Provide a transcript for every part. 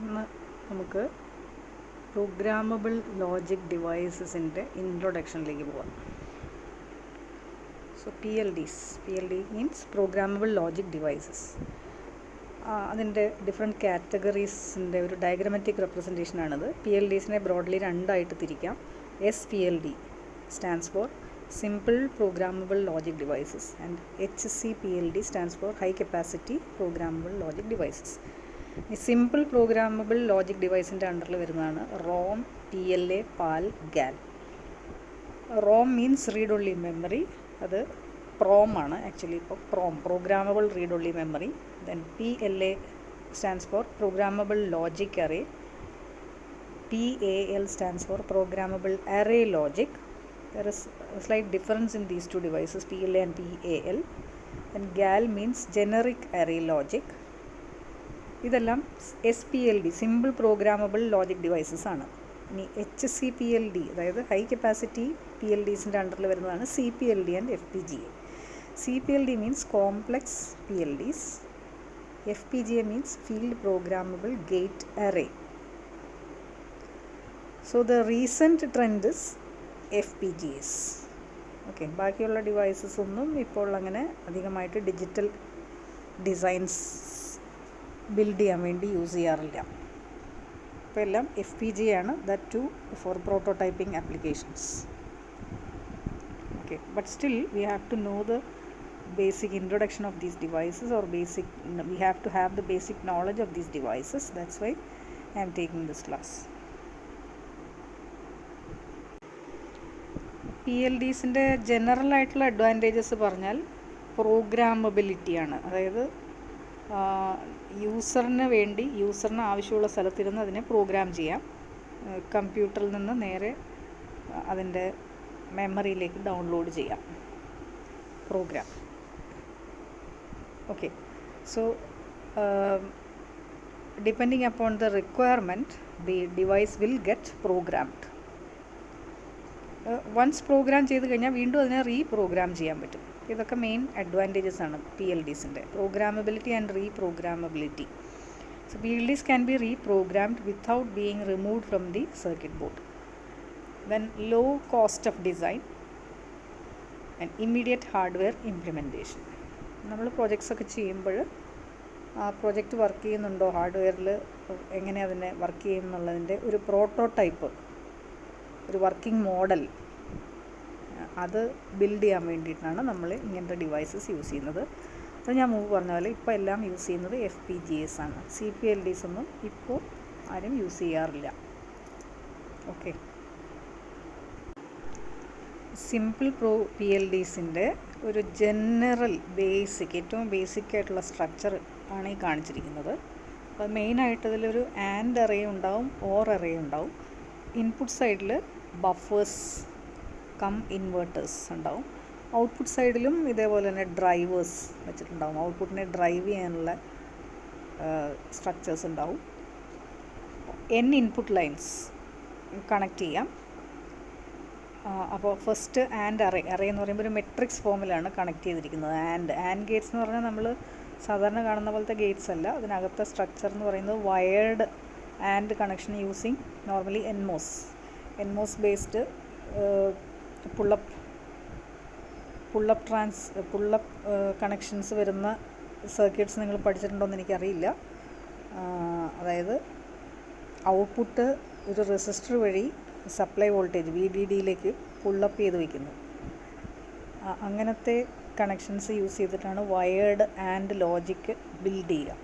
ഇന്ന് നമുക്ക് programmable logic ഡിവൈസസിൻ്റെ ഇൻട്രൊഡക്ഷനിലേക്ക് പോകാം. So PLD means programmable logic devices. അതിൻ്റെ ഡിഫറെൻറ്റ് കാറ്റഗറീസിൻ്റെ ഒരു ഡയഗ്രമാറ്റിക് റെപ്രസെൻറ്റേഷനാണിത്. PLDസിനെ ബ്രോഡ്ലി രണ്ടായിട്ട് തിരിക്കാം. SPLD stands for simple programmable logic devices and HCPLD stands for high capacity programmable logic devices. ഈ simple programmable logic ഡിവൈസിൻ്റെ അണ്ടറിൽ വരുന്നതാണ് ROM, PLA, PAL, GAL. ROM means read only memory. അത് PROM ആണ് actually. ഇപ്പോൾ programmable read only memory. Then PLA stands for programmable logic array. PAL stands for programmable array logic. There is a slight difference in these two devices, PLA and PAL. And GAL means generic array logic. ഇതെല്ലാം SPLD simple programmable logic devices ആണ്. ഇനി HCPLD അതായത് high capacity PLDസിൻ്റെ അണ്ടറിൽ വരുന്നതാണ് CPLD and FPGA. CPLD means complex PLDs. FPGA means field programmable gate array. So the recent trend is FPGAs. Okay, ബാക്കിയുള്ള devices ഒന്നും ഇപ്പോൾ അങ്ങനെ അധികമായിട്ട് ഡിജിറ്റൽ ഡിസൈൻസ് ബിൽഡ് ചെയ്യാൻ വേണ്ടി യൂസ് ചെയ്യാറില്ല. ഇപ്പോൾ എല്ലാം FPGA ആണ്, that too for prototyping applications. Okay, but still we have to know the basic introduction of these devices or we have to have the basic knowledge of these devices. That's why I am taking this class. PLDസിൻ്റെ general ആയിട്ടുള്ള advantages പറഞ്ഞാൽ പ്രോഗ്രാമബിലിറ്റിയാണ്. അതായത് യൂസറിന് ആവശ്യമുള്ള സ്ഥലത്തിരുന്ന് അതിനെ programme ചെയ്യാം. കമ്പ്യൂട്ടറിൽ നിന്ന് നേരെ അതിൻ്റെ മെമ്മറിയിലേക്ക് ഡൗൺലോഡ് ചെയ്യാം program. Okay, so depending upon the requirement the device will get programmed. Once program ചെയ്ത് കഴിഞ്ഞാൽ വീണ്ടും അതിനെ റീപ്രോഗ്രാം ചെയ്യാൻ പറ്റും. ഇതൊക്കെ മെയിൻ അഡ്വാൻറ്റേജസ് ആണ് PLDസിൻ്റെ, programmability and reprogrammability. So PLDs can be reprogrammed without being removed from the circuit board. Then low cost of design and immediate hardware implementation. നമ്മൾ പ്രോജക്ട്സ് ഒക്കെ ചെയ്യുമ്പോൾ ആ പ്രോജക്റ്റ് വർക്ക് ചെയ്യുന്നുണ്ടോ, ഹാർഡ്വെയറിൽ എങ്ങനെ അതിനെ വർക്ക് ചെയ്യും എന്നുള്ളതിൻ്റെ ഒരു പ്രോട്ടോടൈപ്പ്, ഒരു വർക്കിംഗ് മോഡൽ, അത് ബിൽഡ് ചെയ്യാൻ വേണ്ടിയിട്ടാണ് നമ്മൾ ഇങ്ങനത്തെ ഡിവൈസസ് യൂസ് ചെയ്യുന്നത്. അത് ഞാൻ മുമ്പ് പറഞ്ഞ പോലെ ഇപ്പോൾ എല്ലാം യൂസ് ചെയ്യുന്നത് FPGAs ആണ്. CPLDs ഒന്നും ഇപ്പോൾ ആരും യൂസ് ചെയ്യാറില്ല. ഓക്കെ, സിമ്പിൾ PLDസിൻ്റെ ഒരു ജനറൽ ഏറ്റവും ബേസിക് ആയിട്ടുള്ള സ്ട്രക്ചർ ആണ് ഈ കാണിച്ചിരിക്കുന്നത്. അപ്പോൾ മെയിനായിട്ട് ഇതിലൊരു ആൻഡ് അറേ ഉണ്ടാവും, ഓർ അറേ ഉണ്ടാവും. ഇൻപുട്ട് സൈഡിൽ ബഫേഴ്സ് കം ഇൻവേർട്ടേഴ്സ് ഉണ്ടാവും. ഔട്ട്പുട്ട് സൈഡിലും ഇതേപോലെ തന്നെ ഡ്രൈവേഴ്സ് വെച്ചിട്ടുണ്ടാവും. ഔട്ട്പുട്ടിനെ ഡ്രൈവ് ചെയ്യാനുള്ള സ്ട്രക്ചേഴ്സ് ഉണ്ടാവും. N ഇൻപുട്ട് ലൈൻസ് കണക്ട് ചെയ്യാം. അപ്പോൾ ഫസ്റ്റ് ആൻഡ് അറേ എന്ന് പറയുമ്പോൾ ഒരു മെട്രിക്സ് ഫോമിലാണ് കണക്ട് ചെയ്തിരിക്കുന്നത്. ആൻഡ് ഗേറ്റ്സ് എന്ന് പറഞ്ഞാൽ നമ്മൾ സാധാരണ കാണുന്ന പോലത്തെ ഗേറ്റ്സ് അല്ല. അതിനകത്തെ സ്ട്രക്ചർ എന്ന് പറയുന്നത് wired and connection using normally NMOS based pullup connections വരുന്ന സർക്യൂട്ട്സ് നിങ്ങൾ പഠിച്ചിട്ടുണ്ടോയെന്ന് എനിക്കറിയില്ല. അതായത് ഔട്ട്പുട്ട് ഒരു റെസിസ്റ്റർ വഴി സപ്ലൈ വോൾട്ടേജ് VDDയിലേക്ക് പുള്ളപ്പ് ചെയ്ത് വയ്ക്കുന്നു. അങ്ങനത്തെ കണക്ഷൻസ് യൂസ് ചെയ്തിട്ടാണ് വയേർഡ് ആൻഡ് ലോജിക്ക് ബിൽഡ് ചെയ്യുക.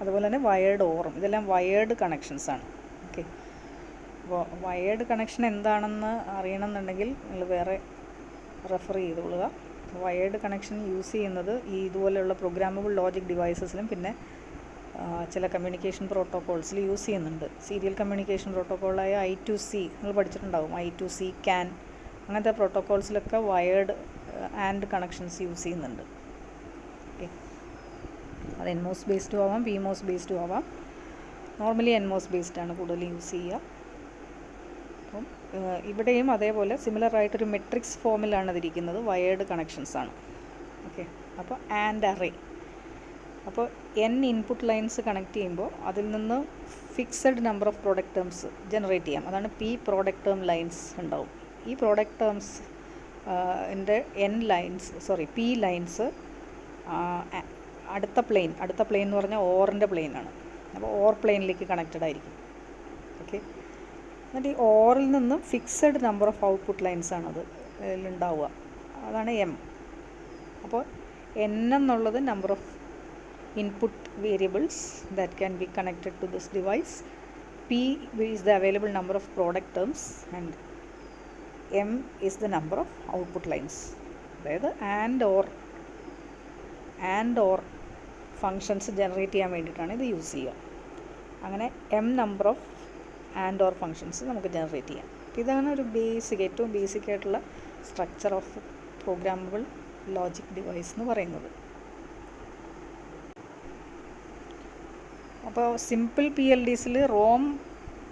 അതുപോലെ തന്നെ വയേർഡ് ഓറും, ഇതെല്ലാം വയേർഡ് കണക്ഷൻസാണ്. ഓക്കെ, അപ്പോൾ വയേർഡ് കണക്ഷൻ എന്താണെന്ന് അറിയണമെന്നുണ്ടെങ്കിൽ നിങ്ങൾ വേറെ റെഫർ ചെയ്തുകൊള്ളുക. വയേർഡ് കണക്ഷൻ യൂസ് ചെയ്യുന്നത് ഈ ഇതുപോലെയുള്ള പ്രോഗ്രാമബിൾ ലോജിക് ഡിവൈസസിലും പിന്നെ ചില കമ്മ്യൂണിക്കേഷൻ പ്രോട്ടോക്കോൾസിൽ യൂസ് ചെയ്യുന്നുണ്ട്. സീരിയൽ കമ്മ്യൂണിക്കേഷൻ പ്രോട്ടോക്കോളായ I2C നിങ്ങൾ പഠിച്ചിട്ടുണ്ടാകും. I2C, CAN അങ്ങനത്തെ പ്രോട്ടോക്കോൾസിലൊക്കെ വയേർഡ് ആൻഡ് കണക്ഷൻസ് യൂസ് ചെയ്യുന്നുണ്ട്. ഓക്കെ, അത് NMOS ബേസ്ഡും ആവാം, PMOS ബേസ്ഡും ആവാം. നോർമലി NMOS ബേസ്ഡാണ് കൂടുതൽ യൂസ് ചെയ്യുക. അപ്പം ഇവിടെയും അതേപോലെ സിമിലറായിട്ടൊരു മെട്രിക്സ് ഫോമിലാണ് അതിരിക്കുന്നത്. വയേർഡ് കണക്ഷൻസാണ്. ഓക്കെ, അപ്പോൾ ആൻഡ് അറേ അപ്പോൾ n ഇൻപുട്ട് ലൈൻസ് കണക്ട് ചെയ്യുമ്പോൾ അതിൽ നിന്ന് fixed number of product terms generate ചെയ്യാം. അതാണ് P പ്രോഡക്റ്റ് ടേം ലൈൻസ് ഉണ്ടാവും. ഈ പ്രോഡക്റ്റ് ടേംസ് P ലൈൻസ് അടുത്ത പ്ലെയിൻ എന്ന് പറഞ്ഞാൽ ഓറിൻ്റെ പ്ലെയിനാണ്. അപ്പോൾ ഓർ പ്ലെയിനിലേക്ക് കണക്റ്റഡ് ആയിരിക്കും. ഓക്കെ, എന്നിട്ട് ഈ ഓറിൽ നിന്ന് fixed number of output lines ആണ് അത് ഉണ്ടാവുക. അതാണ് M. അപ്പോൾ N എന്നുള്ളത് number of input variables that can be connected to this device. P is the available number of product terms and M is the number of output lines. അതായത് and or functions generate ചെയ്യാൻ വേണ്ടിയിട്ടാണ് ഇത് use ചെയ്യുക. അങ്ങനെ M number of and or functions നമുക്ക് generate ചെയ്യാം. ഇതാണ് ഒരു ഏറ്റവും ബേസിക് ആയിട്ടുള്ള structure of programmable logic device എന്ന് പറയുന്നത്. അപ്പോൾ സിമ്പിൾ PLDസിൽ റോം,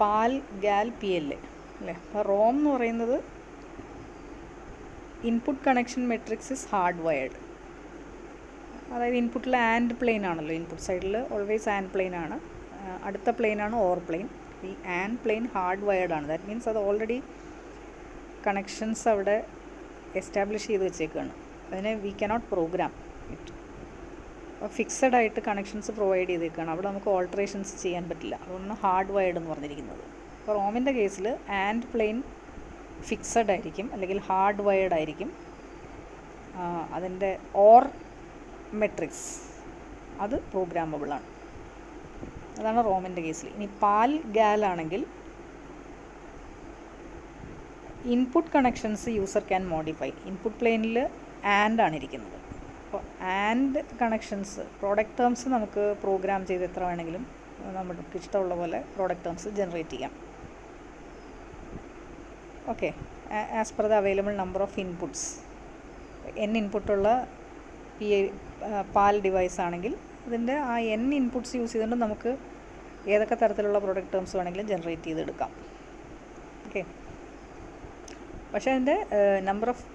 പാൽ, ഗാൽ, PLA അല്ലേ. അപ്പോൾ റോം എന്ന് പറയുന്നത് input connection matrix is hard wired. അതായത് ഇൻപുട്ടിൽ ആൻഡ് പ്ലെയിൻ ആണല്ലോ, ഇൻപുട്ട് സൈഡിൽ ഓൾവേസ് ആൻഡ് പ്ലെയിൻ ആണ്, അടുത്ത പ്ലെയിൻ ആണ് ഓർ പ്ലെയിൻ. ഈ ആൻഡ് പ്ലെയിൻ ഹാർഡ് വയർഡ് ആണ്. ദാറ്റ് മീൻസ് അത് ഓൾറെഡി കണക്ഷൻസ് അവിടെ എസ്റ്റാബ്ലിഷ് ചെയ്ത് വെച്ചേക്കാണ്. അതിനെ we cannot program it. Fixed ആയിട്ട് കണക്ഷൻസ് പ്രൊവൈഡ് ചെയ്തേക്കാണ്, അവിടെ നമുക്ക് ഓൾട്ടറേഷൻസ് ചെയ്യാൻ പറ്റില്ല. അതുകൊണ്ടാണ് ഹാർഡ് വയർഡ് എന്ന് പറഞ്ഞിരിക്കുന്നത്. അപ്പോൾ റോമിൻ്റെ കേസിൽ ആൻഡ് പ്ലെയിൻ ഫിക്സഡ് ആയിരിക്കും, അല്ലെങ്കിൽ ഹാർഡ് വയർഡ് ആയിരിക്കും. അതിൻ്റെ ഓർ മെട്രിക്സ് അത് പ്രോഗ്രാമബിളാണ്. അതാണ് റോമിൻ്റെ കേസിൽ. ഇനി പാൽ, ഗാൽ ആണെങ്കിൽ input connections user can modify. Input പ്ലെയിനിൽ ആൻഡ് ആണ് ഇരിക്കുന്നത്. അപ്പോൾ ആൻഡ് കണക്ഷൻസ് പ്രോഡക്റ്റ് ടേംസ് നമുക്ക് പ്രോഗ്രാം ചെയ്ത് എത്ര വേണമെങ്കിലും നമുക്ക് ഇഷ്ടമുള്ള പോലെ പ്രോഡക്റ്റ് ടേംസ് ജനറേറ്റ് ചെയ്യാം. Okay, as per the available number of inputs. n ഇൻപുട്ടുള്ള പാൽ ഡിവൈസ് ആണെങ്കിൽ അതിൻ്റെ ആ n ഇൻപുട്ട്സ് യൂസ് ചെയ്തുകൊണ്ട് നമുക്ക് ഏതൊക്കെ തരത്തിലുള്ള പ്രോഡക്റ്റ് ടേംസ് വേണമെങ്കിലും ജനറേറ്റ് ചെയ്തെടുക്കാം. ഓക്കെ, പക്ഷേ അതിൻ്റെ നമ്പർ ഓഫ്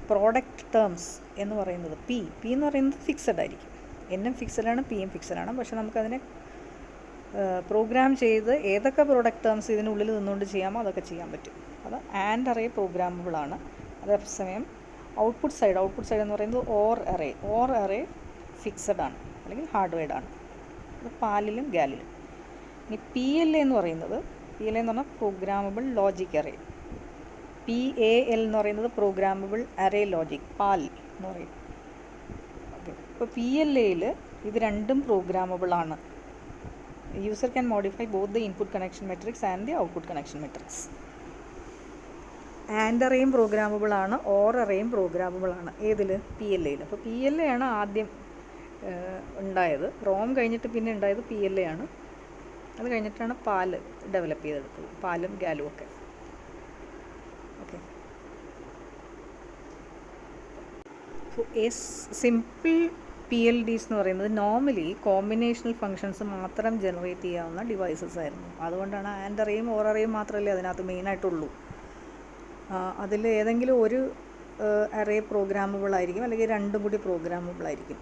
പ്രോഡക്റ്റ് ടേംസ് എന്ന് പറയുന്നത് P എന്ന് പറയുന്നത് ഫിക്സഡ് ആയിരിക്കും. N ഫിക്സഡാണ്, P ഫിക്സഡാണ്. പക്ഷേ നമുക്കതിനെ പ്രോഗ്രാം ചെയ്ത് ഏതൊക്കെ പ്രോഡക്റ്റ് ടേംസ് ഇതിനുള്ളിൽ നിന്നുകൊണ്ട് ചെയ്യാമോ അതൊക്കെ ചെയ്യാൻ പറ്റും. അത് ആൻഡ് അറേ പ്രോഗ്രാമബിൾ ആണ്. അതേസമയം ഔട്ട്പുട്ട് സൈഡ് എന്ന് പറയുന്നത് ഓർ അറേ ഫിക്സഡ് ആണ്, അല്ലെങ്കിൽ ഹാർഡ് വയർഡ് ആണ്. അത് പാലിലും ഗാലിലും. ഇനി PLA എന്ന് പറയുന്നത് പ്രോഗ്രാമബിൾ ലോജിക് അറേ. PAL എന്ന് പറയുന്നത് പ്രോഗ്രാമബിൾ അറേ ലോജിക്, പാൽ എന്ന് പറയും. ഓക്കെ, ഇപ്പോൾ PLAയിൽ ഇത് രണ്ടും പ്രോഗ്രാമബിൾ ആണ്. User can modify both the input connection matrix and the output connection matrix. And അറേയും പ്രോഗ്രാമബിൾ ആണ്, ഓർ അറേയും പ്രോഗ്രാമബിൾ ആണ്. ഏതിൽ? PLAയിൽ. അപ്പോൾ PLA ആണ് ആദ്യം ഉണ്ടായത്. റോം കഴിഞ്ഞിട്ട് പിന്നെ ഉണ്ടായത് PLA ആണ്. അത് കഴിഞ്ഞിട്ടാണ് പാൽ ഡെവലപ്പ് ചെയ്തെടുത്തത്, പാലും ഗാലും ഒക്കെ. ഓക്കെ, സിമ്പിൾ PLDs എന്ന് പറയുന്നത് നോർമലി കോമ്പിനേഷണൽ ഫങ്ഷൻസ് മാത്രം ജനറേറ്റ് ചെയ്യാവുന്ന ഡിവൈസസ് ആയിരുന്നു. അതുകൊണ്ടാണ് ആൻഡ് അറേയും ഓർ അറേയും മാത്രമല്ലേ അതിനകത്ത് മെയിനായിട്ടുള്ളൂ. അതിൽ ഏതെങ്കിലും ഒരു അറേ പ്രോഗ്രാമബിൾ ആയിരിക്കും, അല്ലെങ്കിൽ രണ്ടും കൂടി പ്രോഗ്രാമബിൾ ആയിരിക്കും.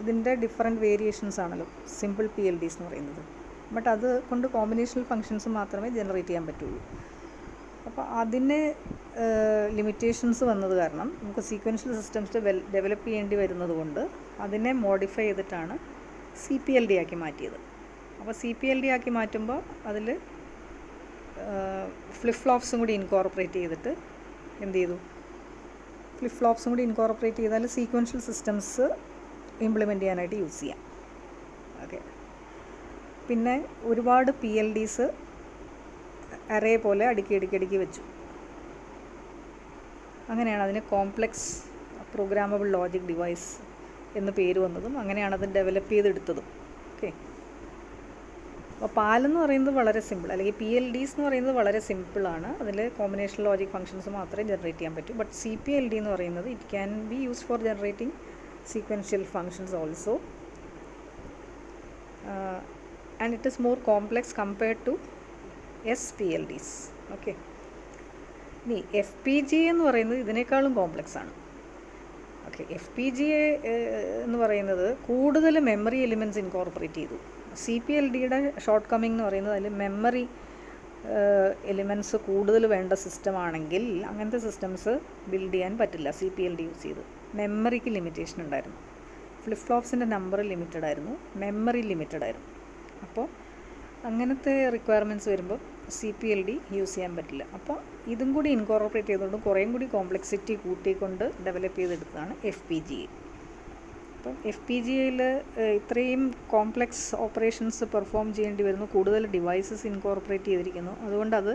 ഇതിൻ്റെ ഡിഫറെൻറ്റ് വേരിയേഷൻസ് ആണല്ലോ സിമ്പിൾ PLDs എന്ന് പറയുന്നത്. ബട്ട് അത് കൊണ്ട് കോമ്പിനേഷണൽ ഫങ്ഷൻസ് മാത്രമേ ജനറേറ്റ് ചെയ്യാൻ പറ്റുള്ളൂ. അപ്പോൾ അതിന് ലിമിറ്റേഷൻസ് വന്നത് കാരണം നമുക്ക് സീക്വൻഷ്യൽ സിസ്റ്റംസ് ഡെവലപ്പ് ചെയ്യേണ്ടി വരുന്നത് കൊണ്ട് അതിനെ മോഡിഫൈ ചെയ്തിട്ടാണ് CPLD ആക്കി മാറ്റിയത്. അപ്പോൾ CPLD ആക്കി മാറ്റുമ്പോൾ അതിൽ ഫ്ലിപ്പ് ഫ്ലോപ്സും കൂടി ഇൻകോർപ്പറേറ്റ് ചെയ്തിട്ട് എന്ത് ചെയ്തു? ഫ്ലിപ്പ് ഫ്ലോപ്സും കൂടി ഇൻകോർപ്പറേറ്റ് ചെയ്താൽ സീക്വൻഷ്യൽ സിസ്റ്റംസ് ഇംപ്ലിമെൻറ്റ് ചെയ്യാനായിട്ട് യൂസ് ചെയ്യാം. ഓക്കെ, പിന്നെ ഒരുപാട് PLDs അറേ പോലെ അടുക്കി വെച്ചു. അങ്ങനെയാണ് അതിന് കോംപ്ലക്സ് പ്രോഗ്രാമബിൾ ലോജിക് ഡിവൈസ് എന്ന് പേര് വന്നതും അങ്ങനെയാണ് അത് ഡെവലപ്പ് ചെയ്തെടുത്തതും. ഓക്കെ, അപ്പോൾ പാലെന്ന് പറയുന്നത് വളരെ സിമ്പിൾ, അല്ലെങ്കിൽ PLDs എന്ന് പറയുന്നത് വളരെ സിമ്പിളാണ്. അതിൽ കോമ്പിനേഷൻ ലോജിക് ഫങ്ഷൻസ് മാത്രമേ ജനറേറ്റ് ചെയ്യാൻ പറ്റൂ. ബട്ട് CPLD എന്ന് പറയുന്നത് it can be use for generating sequential functions also, and it is more complex compared to SPLDs. Okay, ഇനി FPGA എന്ന് പറയുന്നത് ഇതിനേക്കാളും കോംപ്ലെക്സ് ആണ്. ഓക്കെ, FPGA എന്ന് പറയുന്നത് കൂടുതൽ മെമ്മറി എലിമെൻറ്റ്സ് ഇൻകോർപ്പറേറ്റ് ചെയ്തു. CPLDയുടെ ഷോർട്ട് കമ്മിങ് എന്ന് പറയുന്നത് അതിൽ മെമ്മറി എലിമെൻറ്റ്സ് കൂടുതൽ വേണ്ട സിസ്റ്റമാണെങ്കിൽ അങ്ങനത്തെ സിസ്റ്റംസ് ബിൽഡ് ചെയ്യാൻ പറ്റില്ല CPLD യൂസ് ചെയ്ത്. മെമ്മറിക്ക് ലിമിറ്റേഷൻ ഉണ്ടായിരുന്നു. ഫ്ലിപ്പ് ഫ്ലോപ്സിൻ്റെ നമ്പർ ലിമിറ്റഡ് ആയിരുന്നു, മെമ്മറി ലിമിറ്റഡ് ആയിരുന്നു. അപ്പോൾ അങ്ങനത്തെ റിക്വയർമെൻറ്റ്സ് വരുമ്പോൾ CPLD യൂസ് ചെയ്യാൻ പറ്റില്ല. അപ്പോൾ ഇതും കൂടി ഇൻകോർപ്പറേറ്റ് ചെയ്തുകൊണ്ട് കുറേയും കൂടി കോംപ്ലക്സിറ്റി കൂട്ടിക്കൊണ്ട് ഡെവലപ്പ് ചെയ്തെടുത്തതാണ് FPGA. അപ്പം FPGAയിൽ ഇത്രയും കോംപ്ലക്സ് ഓപ്പറേഷൻസ് പെർഫോം ചെയ്യേണ്ടി വരുന്നു, കൂടുതൽ ഡിവൈസസ് ഇൻകോർപ്പറേറ്റ് ചെയ്തിരിക്കുന്നു. അതുകൊണ്ട് അത്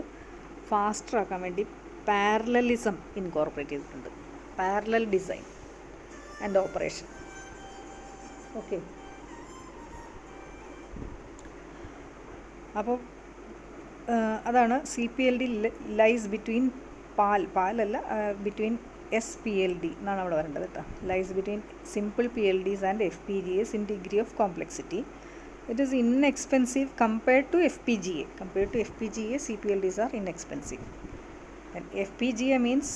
ഫാസ്റ്റർ ആക്കാൻ വേണ്ടി പാരലലിസം ഇൻകോർപ്പറേറ്റ് ചെയ്തിട്ടുണ്ട്. Parallel design and operation. Okay, അപ്പോൾ അതാണ് CPLD lies between between SPLD എന്നാണ് അവിടെ വരേണ്ടത് കേട്ടോ. Lies between simple PLDs and FPGAs in degree of complexity. It is inexpensive compared to FPGA. CPLDs are inexpensive. And FPGA means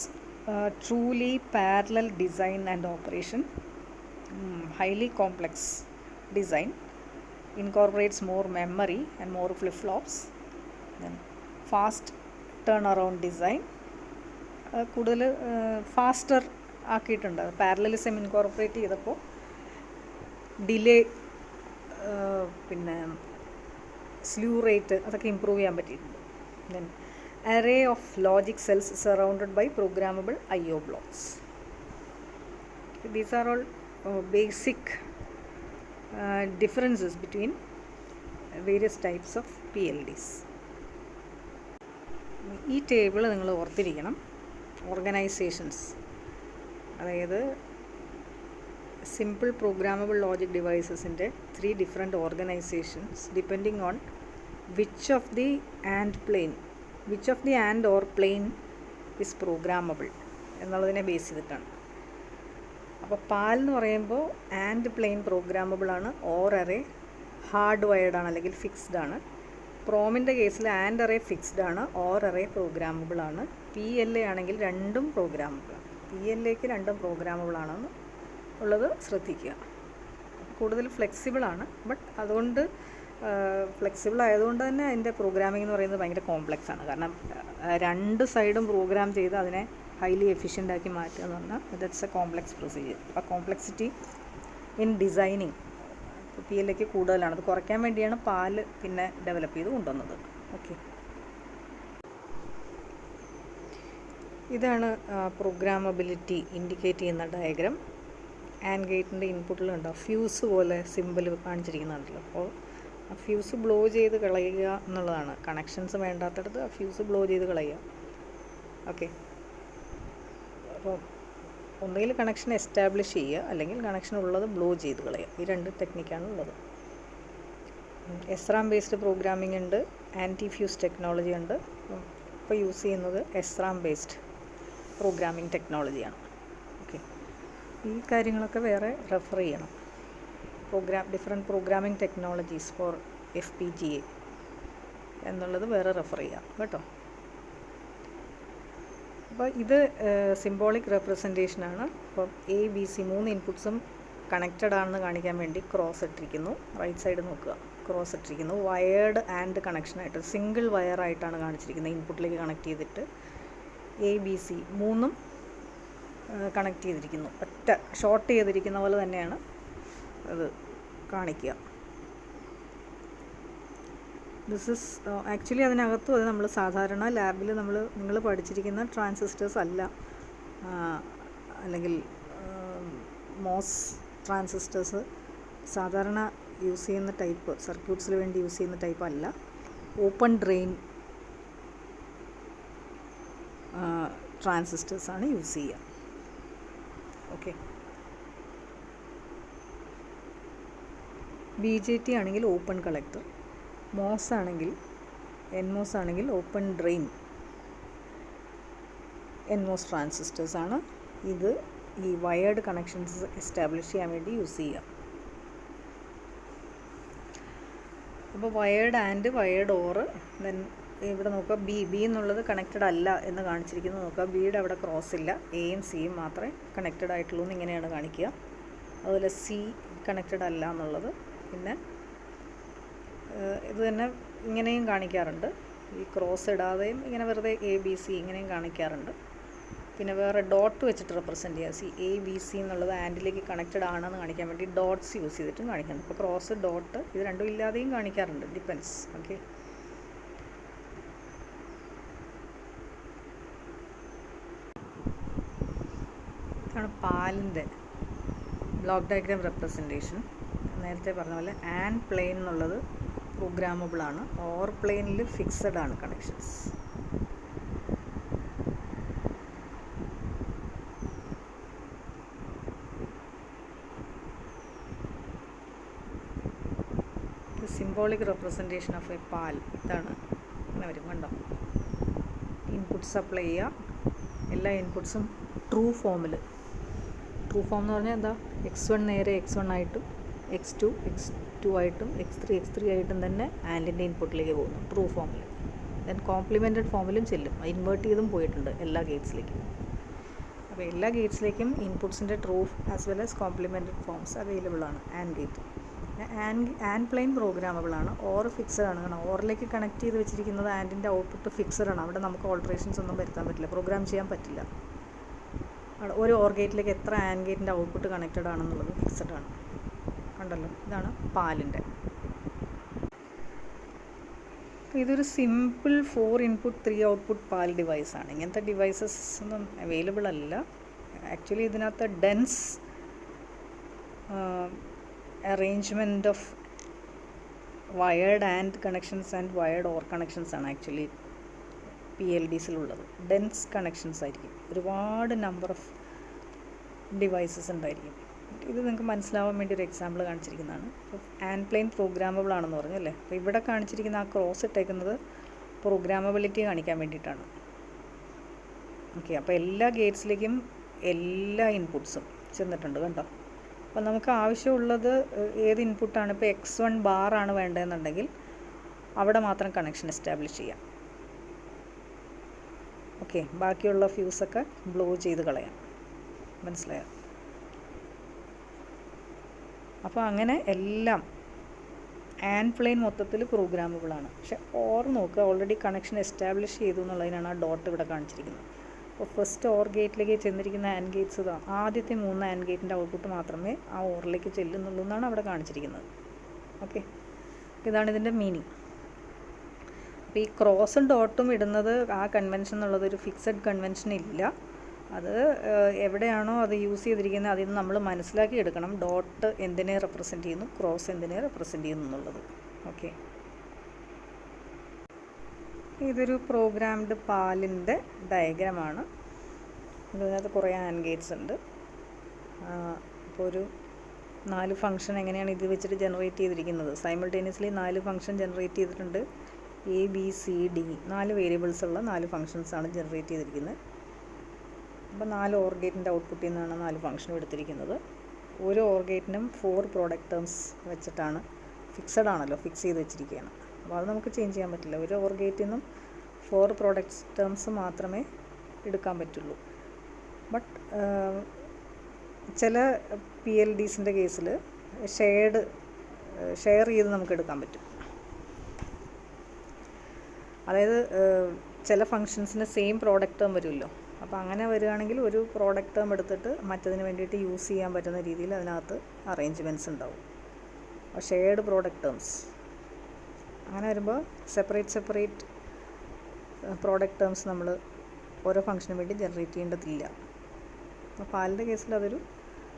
truly parallel design and operation. Highly complex design, incorporates more memory and more flip-flops. Then fast turnaround design, കൂടുതൽ faster ആക്കിയിട്ടുണ്ട്. Parallelism incorporate ചെയ്തപ്പോൾ delay, പിന്നെ slew rate അതൊക്കെ improve ചെയ്യാൻ പറ്റിയിട്ടുണ്ട്. Then array of logic cells surrounded by programmable IO blocks. These are all basic differences between various types of PLDs. ഈ table നിങ്ങൾ ഓർത്തിരിക്കണം. ഓർഗനൈസേഷൻസ്, അതായത് സിമ്പിൾ പ്രോഗ്രാമബിൾ ലോജിക് ഡിവൈസസിൻ്റെ 3 different organisations depending on which of the and or plane is programmable എന്നുള്ളതിനെ base ചെയ്തിട്ടാണ്. അപ്പോൾ PAL എന്ന് പറയുമ്പോൾ ആൻഡ് പ്ലെയിൻ പ്രോഗ്രാമബിൾ ആണ്, ഓർ അറേ ഹാർഡ് വയർഡ് ആണ് അല്ലെങ്കിൽ ഫിക്സ്ഡ് ആണ്. പ്രോമിൻ്റെ കേസിൽ ആൻഡ് അറേ ഫിക്സ്ഡ് ആണ്, ഓർ അറേ പ്രോഗ്രാമബിൾ ആണ്. PLA ആണെങ്കിൽ രണ്ടും പ്രോഗ്രാമബിളാണ്. PLAക്ക് രണ്ടും പ്രോഗ്രാമബിൾ ആണെന്ന് ഉള്ളത് ശ്രദ്ധിക്കുക. കൂടുതൽ ഫ്ലെക്സിബിളാണ്, ബട്ട് അതുകൊണ്ട് ഫ്ലെക്സിബിൾ ആയതുകൊണ്ട് തന്നെ അതിൻ്റെ പ്രോഗ്രാമിംഗ് എന്ന് പറയുന്നത് ഭയങ്കര കോംപ്ലക്സ് ആണ്. കാരണം രണ്ട് സൈഡും പ്രോഗ്രാം ചെയ്ത് അതിനെ ഹൈലി എഫിഷ്യൻ്റ് ആക്കി മാറ്റുക എന്ന് പറഞ്ഞാൽ ദാറ്റ്സ് എ കോംപ്ലക്സ് പ്രൊസീജിയർ. അപ്പോൾ കോംപ്ലക്സിറ്റി ഇൻ ഡിസൈനിങ് PLAക്ക് കൂടുതലാണ്. അത് കുറയ്ക്കാൻ വേണ്ടിയാണ് പാല് പിന്നെ ഡെവലപ്പ് ചെയ്ത് കൊണ്ടുവന്നത്. ഓക്കെ, ഇതാണ് പ്രോഗ്രാമബിലിറ്റി ഇൻഡിക്കേറ്റ് ചെയ്യുന്ന ഡയഗ്രാം. ആൻഡ് ഗേറ്റിൻ്റെ ഇൻപുട്ടിലുണ്ടാവും ഫ്യൂസ് പോലെ സിമ്പിൾ കാണിച്ചിരിക്കുന്നുണ്ടല്ലോ. അപ്പോൾ ആ ഫ്യൂസ് ബ്ലോ ചെയ്ത് കളയുക എന്നുള്ളതാണ്. കണക്ഷൻസ് വേണ്ടാത്തടത്ത് ആ ഫ്യൂസ് ബ്ലോ ചെയ്ത് കളയുക. ഓക്കെ, അപ്പോൾ ഒന്നുകിൽ കണക്ഷൻ എസ്റ്റാബ്ലിഷ് ചെയ്യുക, അല്ലെങ്കിൽ കണക്ഷൻ ഉള്ളത് ബ്ലോ ചെയ്ത് കളയുക. ഈ രണ്ട് ടെക്നിക്കാണ് ഉള്ളത്. SRAM ബേസ്ഡ് പ്രോഗ്രാമിംഗ് ഉണ്ട്, ആൻറ്റി ഫ്യൂസ് ടെക്നോളജി ഉണ്ട്. ഇപ്പോൾ യൂസ് ചെയ്യുന്നത് SRAM ബേസ്ഡ് പ്രോഗ്രാമിംഗ് ടെക്നോളജിയാണ്. ഓക്കെ, ഈ കാര്യങ്ങളൊക്കെ വേറെ റെഫർ ചെയ്യണം. Different programming technologies for FPGA എന്നുള്ളത് വേറെ റെഫർ ചെയ്യാം കേട്ടോ. അപ്പോൾ ഇത് സിംബോളിക് റെപ്രസെൻറ്റേഷനാണ്. അപ്പോൾ ABC 3 ഇൻപുട്സും കണക്റ്റഡ് ആണെന്ന് കാണിക്കാൻ വേണ്ടി ക്രോസ് ഇട്ടിരിക്കുന്നു. റൈറ്റ് സൈഡ് നോക്കുക, ക്രോസ് ഇട്ടിരിക്കുന്നു. വയേർഡ് ആൻഡ് കണക്ഷനായിട്ട് സിംഗിൾ വയറായിട്ടാണ് കാണിച്ചിരിക്കുന്നത്. ഇൻപുട്ടിലേക്ക് കണക്ട് ചെയ്തിട്ട് ABC 3 കണക്ട് ചെയ്തിരിക്കുന്നു. ഒറ്റ ഷോർട്ട് ചെയ്തിരിക്കുന്ന പോലെ തന്നെയാണ് അത് കാണിക്കുക. ദിസ് ഇസ് ആക്ച്വലി അതിനകത്തും അത് നമ്മൾ സാധാരണ ലാബിൽ നിങ്ങൾ പഠിച്ചിരിക്കുന്ന ട്രാൻസിസ്റ്റേഴ്സ് അല്ല, അല്ലെങ്കിൽ മോസ് ട്രാൻസിസ്റ്റേഴ്സ് സാധാരണ യൂസ് ചെയ്യുന്ന ടൈപ്പ്, സർക്യൂട്ട്സിന് വേണ്ടി യൂസ് ചെയ്യുന്ന ടൈപ്പ് അല്ല. ഓപ്പൺ ഡ്രെയിൻ ട്രാൻസിസ്റ്റേഴ്സാണ് യൂസ് ചെയ്യുക. ഓക്കെ, BJT ആണെങ്കിൽ ഓപ്പൺ കളക്ടർ, MOS ആണെങ്കിൽ NMOS ആണെങ്കിൽ ഓപ്പൺ ഡ്രെയിൻ NMOS ട്രാൻസിസ്റ്റേഴ്സാണ്. ഇത് ഈ വയേർഡ് കണക്ഷൻസ് എസ്റ്റാബ്ലിഷ് ചെയ്യാൻ വേണ്ടി യൂസ് ചെയ്യുക. അപ്പോൾ wired and wired or then ഇവിടെ നോക്കുക, ബി എന്നുള്ളത് കണക്റ്റഡ് അല്ല എന്ന് കാണിച്ചിരിക്കുന്നത് നോക്കുക. ബിയുടെ അവിടെ ക്രോസ് ഇല്ല, എയും സിയും മാത്രമേ കണക്റ്റഡ് ആയിട്ടുള്ളൂ എന്ന് ഇങ്ങനെയാണ് കാണിക്കുക. അതുപോലെ സി കണക്റ്റഡ് അല്ല എന്നുള്ളത്. പിന്നെ ഇത് തന്നെ ഇങ്ങനെയും കാണിക്കാറുണ്ട്, ഈ ക്രോസ് ഇടാതെയും ഇങ്ങനെ വെറുതെ ABC ഇങ്ങനെയും കാണിക്കാറുണ്ട്. പിന്നെ വേറെ ഡോട്ട് വെച്ചിട്ട് റെപ്രസെൻറ്റ് ചെയ്യുക. ABC എന്നുള്ളത് ആൻഡിലേക്ക് കണക്റ്റഡ് ആണെന്ന് കാണിക്കാൻ വേണ്ടി ഡോട്ട്സ് യൂസ് ചെയ്തിട്ടും കാണിക്കുന്നുണ്ട്. ഇപ്പോൾ ക്രോസ്, ഡോട്ട് ഇത് രണ്ടും ഇല്ലാതെയും കാണിക്കാറുണ്ട്, ഡിപ്പെൻസ്. ഓക്കെ, ഇതാണ് പാലിൻ്റെ ബ്ലോക്ക് ഡയഗ്രാം റെപ്രസെൻറ്റേഷൻ. നേരത്തെ പറഞ്ഞ പോലെ ആൻഡ് പ്ലെയിൻ എന്നുള്ളത് പ്രോഗ്രാമബിൾ ആണ്, ഓർ പ്ലെയിനിൽ ഫിക്സഡ് ആണ് connections. Symbolic representation of A പാൽ ഇതാണ്, ഇങ്ങനെ വരും, കണ്ടോ. ഇൻപുട്ട്സ് അപ്ലൈ ചെയ്യുക, എല്ലാ ഇൻപുട്ട്സും ട്രൂ ഫോം എന്ന് പറഞ്ഞാൽ എന്താ, X1 നേരെ X1 ആയിട്ടും X2 ആയിട്ടും X3 ആയിട്ടും തന്നെ ആൻഡിൻ്റെ ഇൻപുട്ടിലേക്ക് പോകുന്നു ട്രൂ ഫോമിൽ. ദെൻ കോംപ്ലിമെൻറ്റഡ് ഫോമിലും ചെല്ലും, ഇൻവേർട്ട് ചെയ്തും പോയിട്ടുണ്ട് എല്ലാ ഗേറ്റ്സിലേക്കും. അപ്പോൾ എല്ലാ ഗേറ്റ്സിലേക്കും ഇൻപുട്ട്സിൻ്റെ true as well as complemented forms available ആണ് and gate. And plane programmable ആണ്, ഓർ ഫിക്സഡ് ആണ്. കാരണം ഓറിലേക്ക് കണക്ട് ചെയ്ത് വെച്ചിരിക്കുന്നത് ആൻഡിൻ്റെ ഔട്ട്പുട്ട് ഫിക്സഡ് ആണ്, അവിടെ നമുക്ക് ഓൾട്ടറേഷൻസ് ഒന്നും വരുത്താൻ പറ്റില്ല, പ്രോഗ്രാം ചെയ്യാൻ പറ്റില്ല. ഒരു ഓർ ഗേറ്റിലേക്ക് എത്ര ആൻഡ് ഗേറ്റിൻ്റെ ഔട്ട്പുട്ട് കണക്റ്റഡ് ആണെന്നുള്ളത് ഫിക്സഡ് ആണ്. കണ്ടല്ലോ, ഇതാണ് പാലിൻ്റെ. ഇതൊരു സിമ്പിൾ 4 ഇൻപുട്ട് 3 ഔട്ട്പുട്ട് പാൽ ഡിവൈസാണ്. ഇങ്ങനത്തെ ഡിവൈസസ് ഒന്നും അവൈലബിൾ അല്ല. ആക്ച്വലി ഇതിനകത്ത് dense arrangement of wired AND connections and wired OR connections ആണ് ആക്ച്വലി PLDസിലുള്ളത്. ഡെൻസ് കണക്ഷൻസ് ആയിരിക്കും, ഒരുപാട് നമ്പർ ഓഫ് ഡിവൈസസ് ഉണ്ടായിരിക്കും. ഇത് നിങ്ങൾക്ക് മനസ്സിലാവാൻ വേണ്ടി ഒരു എക്സാമ്പിൾ കാണിച്ചിരിക്കുന്നതാണ്. ആൻഡ് പ്ലെയിൻ പ്രോഗ്രാമബിൾ ആണെന്ന് പറഞ്ഞു അല്ലേ. അപ്പോൾ ഇവിടെ കാണിച്ചിരിക്കുന്ന ആ ക്രോസ് ഇട്ടേക്കുന്നത് പ്രോഗ്രാമബിലിറ്റി കാണിക്കാൻ വേണ്ടിയിട്ടാണ്. ഓക്കെ, അപ്പോൾ എല്ലാ ഗേറ്റ്സിലേക്കും എല്ലാ ഇൻപുട്ട്സും ചെന്നിട്ടുണ്ട്, കണ്ടോ. അപ്പോൾ നമുക്ക് ആവശ്യമുള്ളത് ഏത് ഇൻപുട്ടാണ്, ഇപ്പോൾ X1 ബാർ ആണ് വേണ്ടതെന്നുണ്ടെങ്കിൽ അവിടെ മാത്രം കണക്ഷൻ എസ്റ്റാബ്ലിഷ് ചെയ്യാം. ഓക്കെ, ബാക്കിയുള്ള ഫ്യൂസൊക്കെ ബ്ലോ ചെയ്ത് കളയാം. മനസ്സിലായോ? അപ്പോൾ അങ്ങനെ എല്ലാം ആൻഡ് പ്ലെയിൻ മൊത്തത്തിൽ പ്രോഗ്രാമബിൾ ആണ്. പക്ഷെ ഓർ നോക്കുക, ഓൾറെഡി കണക്ഷൻ എസ്റ്റാബ്ലിഷ് ചെയ്തു എന്നുള്ളതിനാണ് ആ ഡോട്ട് ഇവിടെ കാണിച്ചിരിക്കുന്നത്. അപ്പോൾ ഫസ്റ്റ് ഓർ ഗേറ്റിലേക്ക് ചെന്നിരിക്കുന്ന ആൻഡ് ഗേറ്റ്സ് ആദ്യത്തെ 3 ആൻഡ് ഗേറ്റിൻ്റെ ഔട്ട്പുട്ട് മാത്രമേ ആ ഓറിലേക്ക് ചെല്ലുന്നുള്ളൂ എന്നാണ് അവിടെ കാണിച്ചിരിക്കുന്നത്. ഓക്കെ, ഇതാണ് ഇതിൻ്റെ മീനിങ്. അപ്പോൾ ഈ ക്രോസും ഡോട്ടും ഇടുന്നത് ആ കൺവെൻഷൻ എന്നുള്ളത് ഒരു ഫിക്സഡ് കൺവെൻഷൻ ഇല്ല. അത് എവിടെയാണോ അത് യൂസ് ചെയ്തിരിക്കുന്നത് അതിൽ നിന്ന് നമ്മൾ മനസ്സിലാക്കി എടുക്കണം ഡോട്ട് എന്തിനെ റെപ്രസെൻറ്റ് ചെയ്യുന്നു, ക്രോസ് എന്തിനെ റെപ്രസെൻറ്റ് ചെയ്യുന്നു എന്നുള്ളത്. ഓക്കെ, ഇതൊരു പ്രോഗ്രാംഡ് പാലിൻ്റെ ഡയഗ്രമാണ്. ഇതിനകത്ത് കുറേ ആൻഡ് ഗേറ്റ്സ് ഉണ്ട്. അപ്പോൾ ഒരു 4 ഫംഗ്ഷൻ എങ്ങനെയാണ് ഇത് വെച്ചിട്ട് ജനറേറ്റ് ചെയ്തിരിക്കുന്നത്. സൈമിൾട്ടേനിയസ്ലി 4 ഫംഗ്ഷൻ ജനറേറ്റ് ചെയ്തിട്ടുണ്ട്. ABCD 4 വേരിയബിൾസ് ഉള്ള 4 ഫംഗ്ഷൻസാണ് ജനറേറ്റ് ചെയ്തിരിക്കുന്നത്. അപ്പോൾ 4 ഓർ ഗേറ്റിൻ്റെ ഔട്ട്പുട്ടിൽ നിന്നാണ് 4 ഫംഗ്ഷനും എടുത്തിരിക്കുന്നത്. ഓരോ ഓർ ഗേറ്റിനും 4 പ്രോഡക്റ്റ് ടേംസ് വെച്ചിട്ടാണ്, ഫിക്സഡ് ആണല്ലോ, ഫിക്സ് ചെയ്ത് വെച്ചിരിക്കുകയാണ്. അപ്പോൾ അത് നമുക്ക് ചേഞ്ച് ചെയ്യാൻ പറ്റില്ല. ഒരു ഓർ ഗേറ്റിൽ നിന്നും 4 പ്രോഡക്റ്റ് ടേംസ് മാത്രമേ എടുക്കാൻ പറ്റുള്ളൂ. ബട്ട് ചില PLDസിൻ്റെ കേസിൽ ഷെയർ ചെയ്ത് നമുക്ക് എടുക്കാൻ പറ്റും. അതായത് ചില ഫങ്ഷൻസിന് സെയിം പ്രോഡക്റ്റ് ടേം വരുമല്ലോ. അപ്പോൾ അങ്ങനെ വരികയാണെങ്കിൽ ഒരു പ്രോഡക്റ്റ് ടേം എടുത്തിട്ട് മറ്റതിന് വേണ്ടിയിട്ട് യൂസ് ചെയ്യാൻ പറ്റുന്ന രീതിയിൽ അതിനകത്ത് അറേഞ്ച്മെൻറ്റ്സ് ഉണ്ടാവും. ഷെയർഡ് പ്രോഡക്റ്റ് ടേംസ് അങ്ങനെ വരുമ്പോൾ സെപ്പറേറ്റ് പ്രോഡക്റ്റ് ടേംസ് നമ്മൾ ഓരോ ഫംഗ്ഷന് വേണ്ടി ജനറേറ്റ് ചെയ്യേണ്ടതില്ല. അപ്പോൾ പാലിൻ്റെ കേസിൽ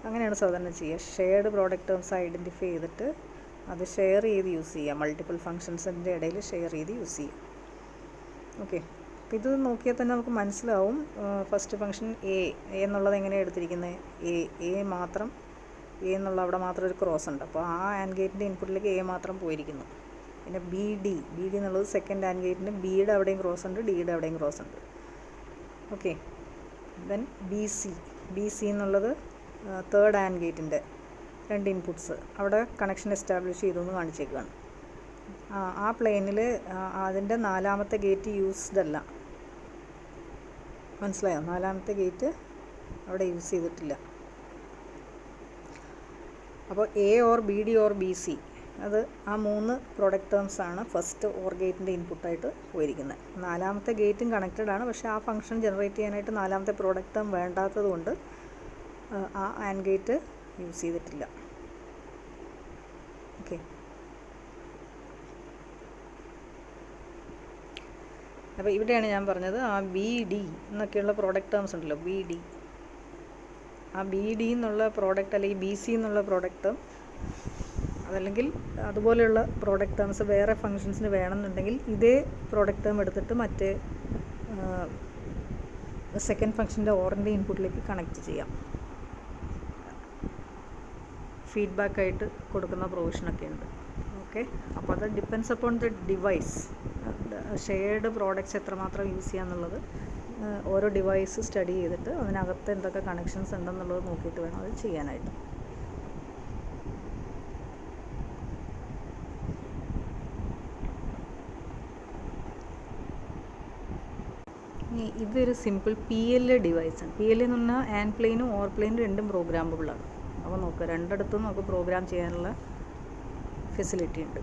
അങ്ങനെയാണ് സാധാരണ ചെയ്യുക. ഷെയർഡ് പ്രോഡക്റ്റ് ടേംസ് ഐഡൻറ്റിഫൈ ചെയ്തിട്ട് അത് ഷെയർ ചെയ്ത് യൂസ് ചെയ്യുക, മൾട്ടിപ്പിൾ ഫങ്ഷൻസിൻ്റെ ഇടയിൽ ഷെയർ ചെയ്ത് യൂസ് ചെയ്യുക. ഓക്കെ, അപ്പോൾ ഇത് നോക്കിയാൽ തന്നെ നമുക്ക് മനസ്സിലാവും. ഫസ്റ്റ് ഫംഗ്ഷൻ എ എന്നുള്ളത് എങ്ങനെയാണ് എടുത്തിരിക്കുന്നത്, എ മാത്രം, എ എന്നുള്ള അവിടെ മാത്രം ഒരു ക്രോസ് ഉണ്ട്. അപ്പോൾ ആ ആൻഡ് ഗേറ്റിൻ്റെ ഇൻപുട്ടിലേക്ക് എ മാത്രം പോയിരിക്കുന്നു. പിന്നെ ബി ഡി എന്നുള്ളത് സെക്കൻഡ് ആൻഡ് ഗേറ്റിന് ബിയുടെ അവിടെയും ക്രോസ് ഉണ്ട്, ഡിയുടെ അവിടെയും ക്രോസ് ഉണ്ട്. ഓക്കെ, ദെൻ ബി സി എന്നുള്ളത് തേർഡ് ആൻഡ് ഗേറ്റിൻ്റെ 2 ഇൻപുട്ട്സ് അവിടെ കണക്ഷൻ എസ്റ്റാബ്ലിഷ് ചെയ്തു എന്ന് കാണിച്ചേക്കുകയാണ്. ആ പ്ലെയിനിൽ അതിൻ്റെ 4ാമത്തെ ഗേറ്റ് യൂസ്ഡ് അല്ല. മനസ്സിലായോ? 4ാമത്തെ ഗേറ്റ് അവിടെ യൂസ് ചെയ്തിട്ടില്ല. അപ്പോൾ A or B D or B C, അത് ആ 3 പ്രോഡക്റ്റ് ടേംസ് ആണ് ഫസ്റ്റ് ഓർ ഗേറ്റിൻ്റെ ഇൻപുട്ടായിട്ട് പോയിരിക്കുന്നത്. 4ാമത്തെ ഗേറ്റും കണക്റ്റഡ് ആണ്, പക്ഷേ ആ ഫംഗ്ഷൻ ജനറേറ്റ് ചെയ്യാനായിട്ട് 4ാമത്തെ പ്രോഡക്റ്റ് ടേം വേണ്ടാത്തത് കൊണ്ട് ആ ആൻഡ് ഗേറ്റ് യൂസ് ചെയ്തിട്ടില്ല. ഓക്കെ. അപ്പോൾ ഇവിടെയാണ് ഞാൻ പറഞ്ഞത് ആ ബി ഡി എന്നൊക്കെയുള്ള പ്രോഡക്റ്റ് ടേംസ് ഉണ്ടല്ലോ, ബി ഡി, ആ ബി ഡി എന്നുള്ള പ്രോഡക്റ്റ് അല്ലെങ്കിൽ ബി സി എന്നുള്ള പ്രോഡക്റ്റ് ടേം, അതല്ലെങ്കിൽ അതുപോലെയുള്ള പ്രോഡക്റ്റ് ടേംസ് വേറെ ഫങ്ഷൻസിന് വേണമെന്നുണ്ടെങ്കിൽ ഇതേ പ്രോഡക്റ്റ് ടേം എടുത്തിട്ട് മറ്റേ സെക്കൻഡ് ഫംഗ്ഷൻ്റെ ഓറിൻ്റെ ഇൻപുട്ടിലേക്ക് കണക്ട് ചെയ്യാം. ഫീഡ്ബാക്കായിട്ട് കൊടുക്കുന്ന പ്രൊവിഷനൊക്കെ ഉണ്ട്. ഓക്കെ. അപ്പോൾ അത് depends upon the device. Shared products എത്രമാത്രം യൂസ് ചെയ്യാന്നുള്ളത് ഓരോ ഡിവൈസ് സ്റ്റഡി ചെയ്തിട്ട് അതിനകത്ത് എന്തൊക്കെ കണക്ഷൻസ് ഉണ്ടെന്നുള്ളത് നോക്കിയിട്ട് വേണം അത് ചെയ്യാനായിട്ട്. ഇതൊരു സിമ്പിൾ PLA ഡിവൈസാണ്. PLA എന്ന് പറഞ്ഞാൽ ആൻഡ് പ്ലെയിനും ഓർ പ്ലെയിനും രണ്ടും പ്രോഗ്രാമബിളാണ്. അപ്പോൾ നോക്കുക, രണ്ടിടത്തും നമുക്ക് പ്രോഗ്രാം ചെയ്യാനുള്ള ഫെസിലിറ്റി ഉണ്ട്.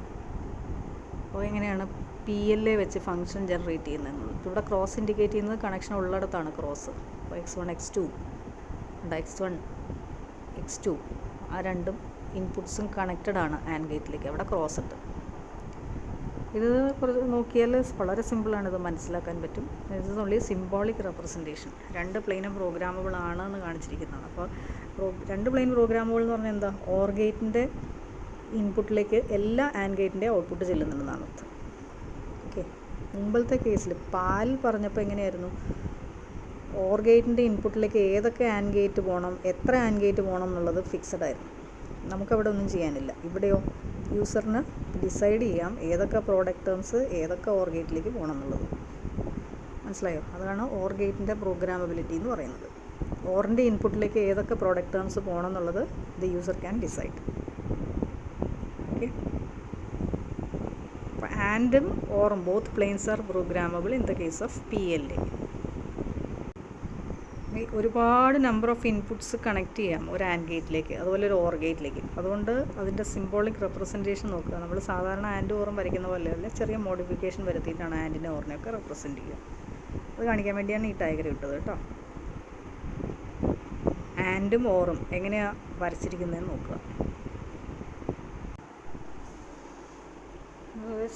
അപ്പോൾ എങ്ങനെയാണ് PLA വെച്ച് ഫംഗ്ഷൻ ജനറേറ്റ് ചെയ്യുന്നത്? ഇവിടെ ക്രോസ് ഇൻഡിക്കേറ്റ് ചെയ്യുന്നത് കണക്ഷൻ ഉള്ളിടത്താണ് ക്രോസ്. അപ്പോൾ X1 X2 ഉണ്ട്, X1 X2 ആ രണ്ടും ഇൻപുട്സും കണക്റ്റഡ് ആണ് ആൻഡ് ഗേറ്റിലേക്ക്. അവിടെ ക്രോസ് ഉണ്ട്. ഇത് കുറച്ച് നോക്കിയാൽ വളരെ സിമ്പിളാണ്, ഇത് മനസ്സിലാക്കാൻ പറ്റും. ഇത് ഓൺലി സിംബോളിക് റെപ്രസെൻറ്റേഷൻ. 2 പ്ലെയിനും പ്രോഗ്രാമബിൾ ആണെന്ന് കാണിച്ചിരിക്കുന്നതാണ്. അപ്പോൾ 2 പ്ലെയിൻ പ്രോഗ്രാമബിൾ എന്ന് പറഞ്ഞാൽ എന്താ? ഓർ ഗേറ്റിൻ്റെ ഇൻപുട്ടിലേക്ക് എല്ലാ ആൻഡ് ഗേറ്റിൻ്റെ ഔട്ട്പുട്ട് ചെല്ലുന്നുണ്ടെന്നാണ് അർത്ഥം. ഓക്കെ. മുമ്പത്തെ കേസിൽ പാൽ പറഞ്ഞപ്പോൾ എങ്ങനെയായിരുന്നു? ഓർ ഗേറ്റിൻ്റെ ഇൻപുട്ടിലേക്ക് ഏതൊക്കെ ആൻഡ് ഗേറ്റ് പോകണം, എത്ര ആൻഡ് ഗേറ്റ് പോകണം എന്നുള്ളത് ഫിക്സഡ് ആയിരുന്നു. നമുക്കവിടെ ഒന്നും ചെയ്യാനില്ല. ഇവിടെയോ യൂസറിന് ഡിസൈഡ് ചെയ്യാം ഏതൊക്കെ പ്രോഡക്റ്റ് ടേംസ് ഏതൊക്കെ ഓർ ഗേറ്റിലേക്ക് പോകണം എന്നുള്ളത്. മനസ്സിലായോ? അതാണ് ഓർ ഗേറ്റിൻ്റെ പ്രോഗ്രാമബിലിറ്റി എന്ന് പറയുന്നത്. ഓറിൻ്റെ ഇൻപുട്ടിലേക്ക് ഏതൊക്കെ പ്രോഡക്റ്റ് ടേംസ് പോകണം എന്നുള്ളത് the user can decide. Okay. അപ്പോൾ ആൻഡും ഓറും both planes are programmable in the case of PLA. ഒരുപാട് നമ്പർ ഓഫ് ഇൻപുട്സ് കണക്ട് ചെയ്യാം ഒരു ആൻഡ് ഗേറ്റിലേക്ക്, അതുപോലെ ഒരു ഓർ ഗേറ്റിലേക്ക്. അതുകൊണ്ട് അതിൻ്റെ സിംബോളിക് റെപ്രസെൻറ്റേഷൻ നോക്കുക. നമ്മൾ സാധാരണ ആൻഡ് ഓറും വരയ്ക്കുന്ന പോലെയല്ല, ചെറിയ മോഡിഫിക്കേഷൻ വരുത്തിയിട്ടാണ് ആൻഡിനെ ഓറിനെയൊക്കെ റെപ്രസെൻറ്റ് ചെയ്യുക. അത് കാണിക്കാൻ വേണ്ടിയാണ് ഈ ഡയഗ്രം ഇട്ടത് കേട്ടോ. ആൻഡും ഓറും എങ്ങനെയാണ് വരച്ചിരിക്കുന്നതെന്ന് നോക്കുക.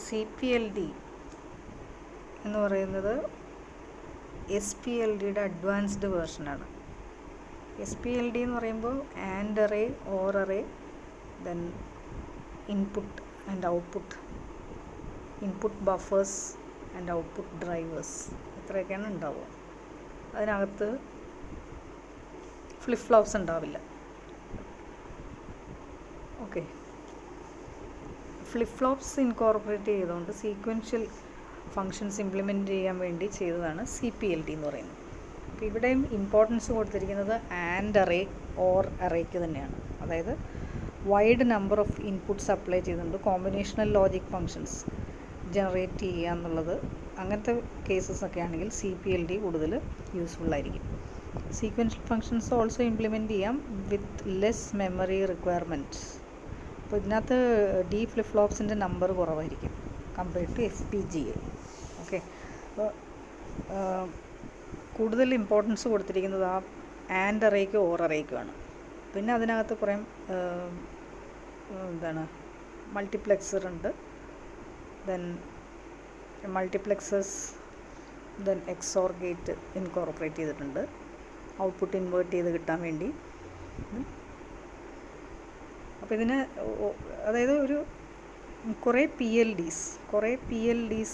CPLD എന്ന് പറയുന്നത് SPLDയുടെ അഡ്വാൻസ്ഡ് വേർഷനാണ്. SPLD എന്ന് പറയുമ്പോൾ and array, or array, then input and output, input buffers and output drivers, ഇത്രയൊക്കെയാണ് ഉണ്ടാവുക. അതിനകത്ത് ഫ്ലിപ്പ് ഫ്ലോപ്സ് ഉണ്ടാവില്ല. ഓക്കെ. ഫ്ലിപ്പ് ഫ്ലോപ്സ് ഇൻകോർപ്പറേറ്റ് ചെയ്തുകൊണ്ട് സീക്വൻഷ്യൽ ഫങ്ഷൻസ് ഇംപ്ലിമെൻറ്റ് ചെയ്യാൻ വേണ്ടി ചെയ്തതാണ് CPLD എന്ന് പറയുന്നത്. അപ്പോൾ ഇവിടെയും ഇമ്പോർട്ടൻസ് കൊടുത്തിരിക്കുന്നത് ആൻഡ് അറേ ഓർ അറേക്ക് തന്നെയാണ്. അതായത് wide number of inputs apply ചെയ്തുകൊണ്ട് കോമ്പിനേഷണൽ ലോജിക് ഫങ്ഷൻസ് ജനറേറ്റ് ചെയ്യുക എന്നുള്ളത്, അങ്ങനത്തെ കേസസ് ഒക്കെ ആണെങ്കിൽ CPLD കൂടുതൽ യൂസ്ഫുള്ളായിരിക്കും. സീക്വൻഷ്യൽ ഫങ്ഷൻസ് ഓൾസോ ഇംപ്ലിമെൻറ്റ് ചെയ്യാം വിത്ത് ലെസ് മെമ്മറി റിക്വയർമെൻറ്റ്സ്. അപ്പോൾ ഇതിനകത്ത് D ഫ്ലിപ്പ് ഫ്ലോപ്സിൻ്റെ നമ്പർ കുറവായിരിക്കും കമ്പയർഡ് ടു FPGA. ഓക്കെ. അപ്പോൾ കൂടുതൽ ഇമ്പോർട്ടൻസ് കൊടുത്തിരിക്കുന്നത് ആ ആൻഡ് അറേക്കും ഓർ അറേക്കുമാണ്. പിന്നെ അതിനകത്ത് കുറേ മൾട്ടിപ്ലെക്സർ ഉണ്ട്, then multiplexers, then XOR gate incorporate ചെയ്തിട്ടുണ്ട് ഔട്ട്പുട്ട് ഇൻവേർട്ട് ചെയ്ത് കിട്ടാൻ വേണ്ടി. അപ്പോൾ ഇതിന് അതായത് ഒരു കുറേ PLDs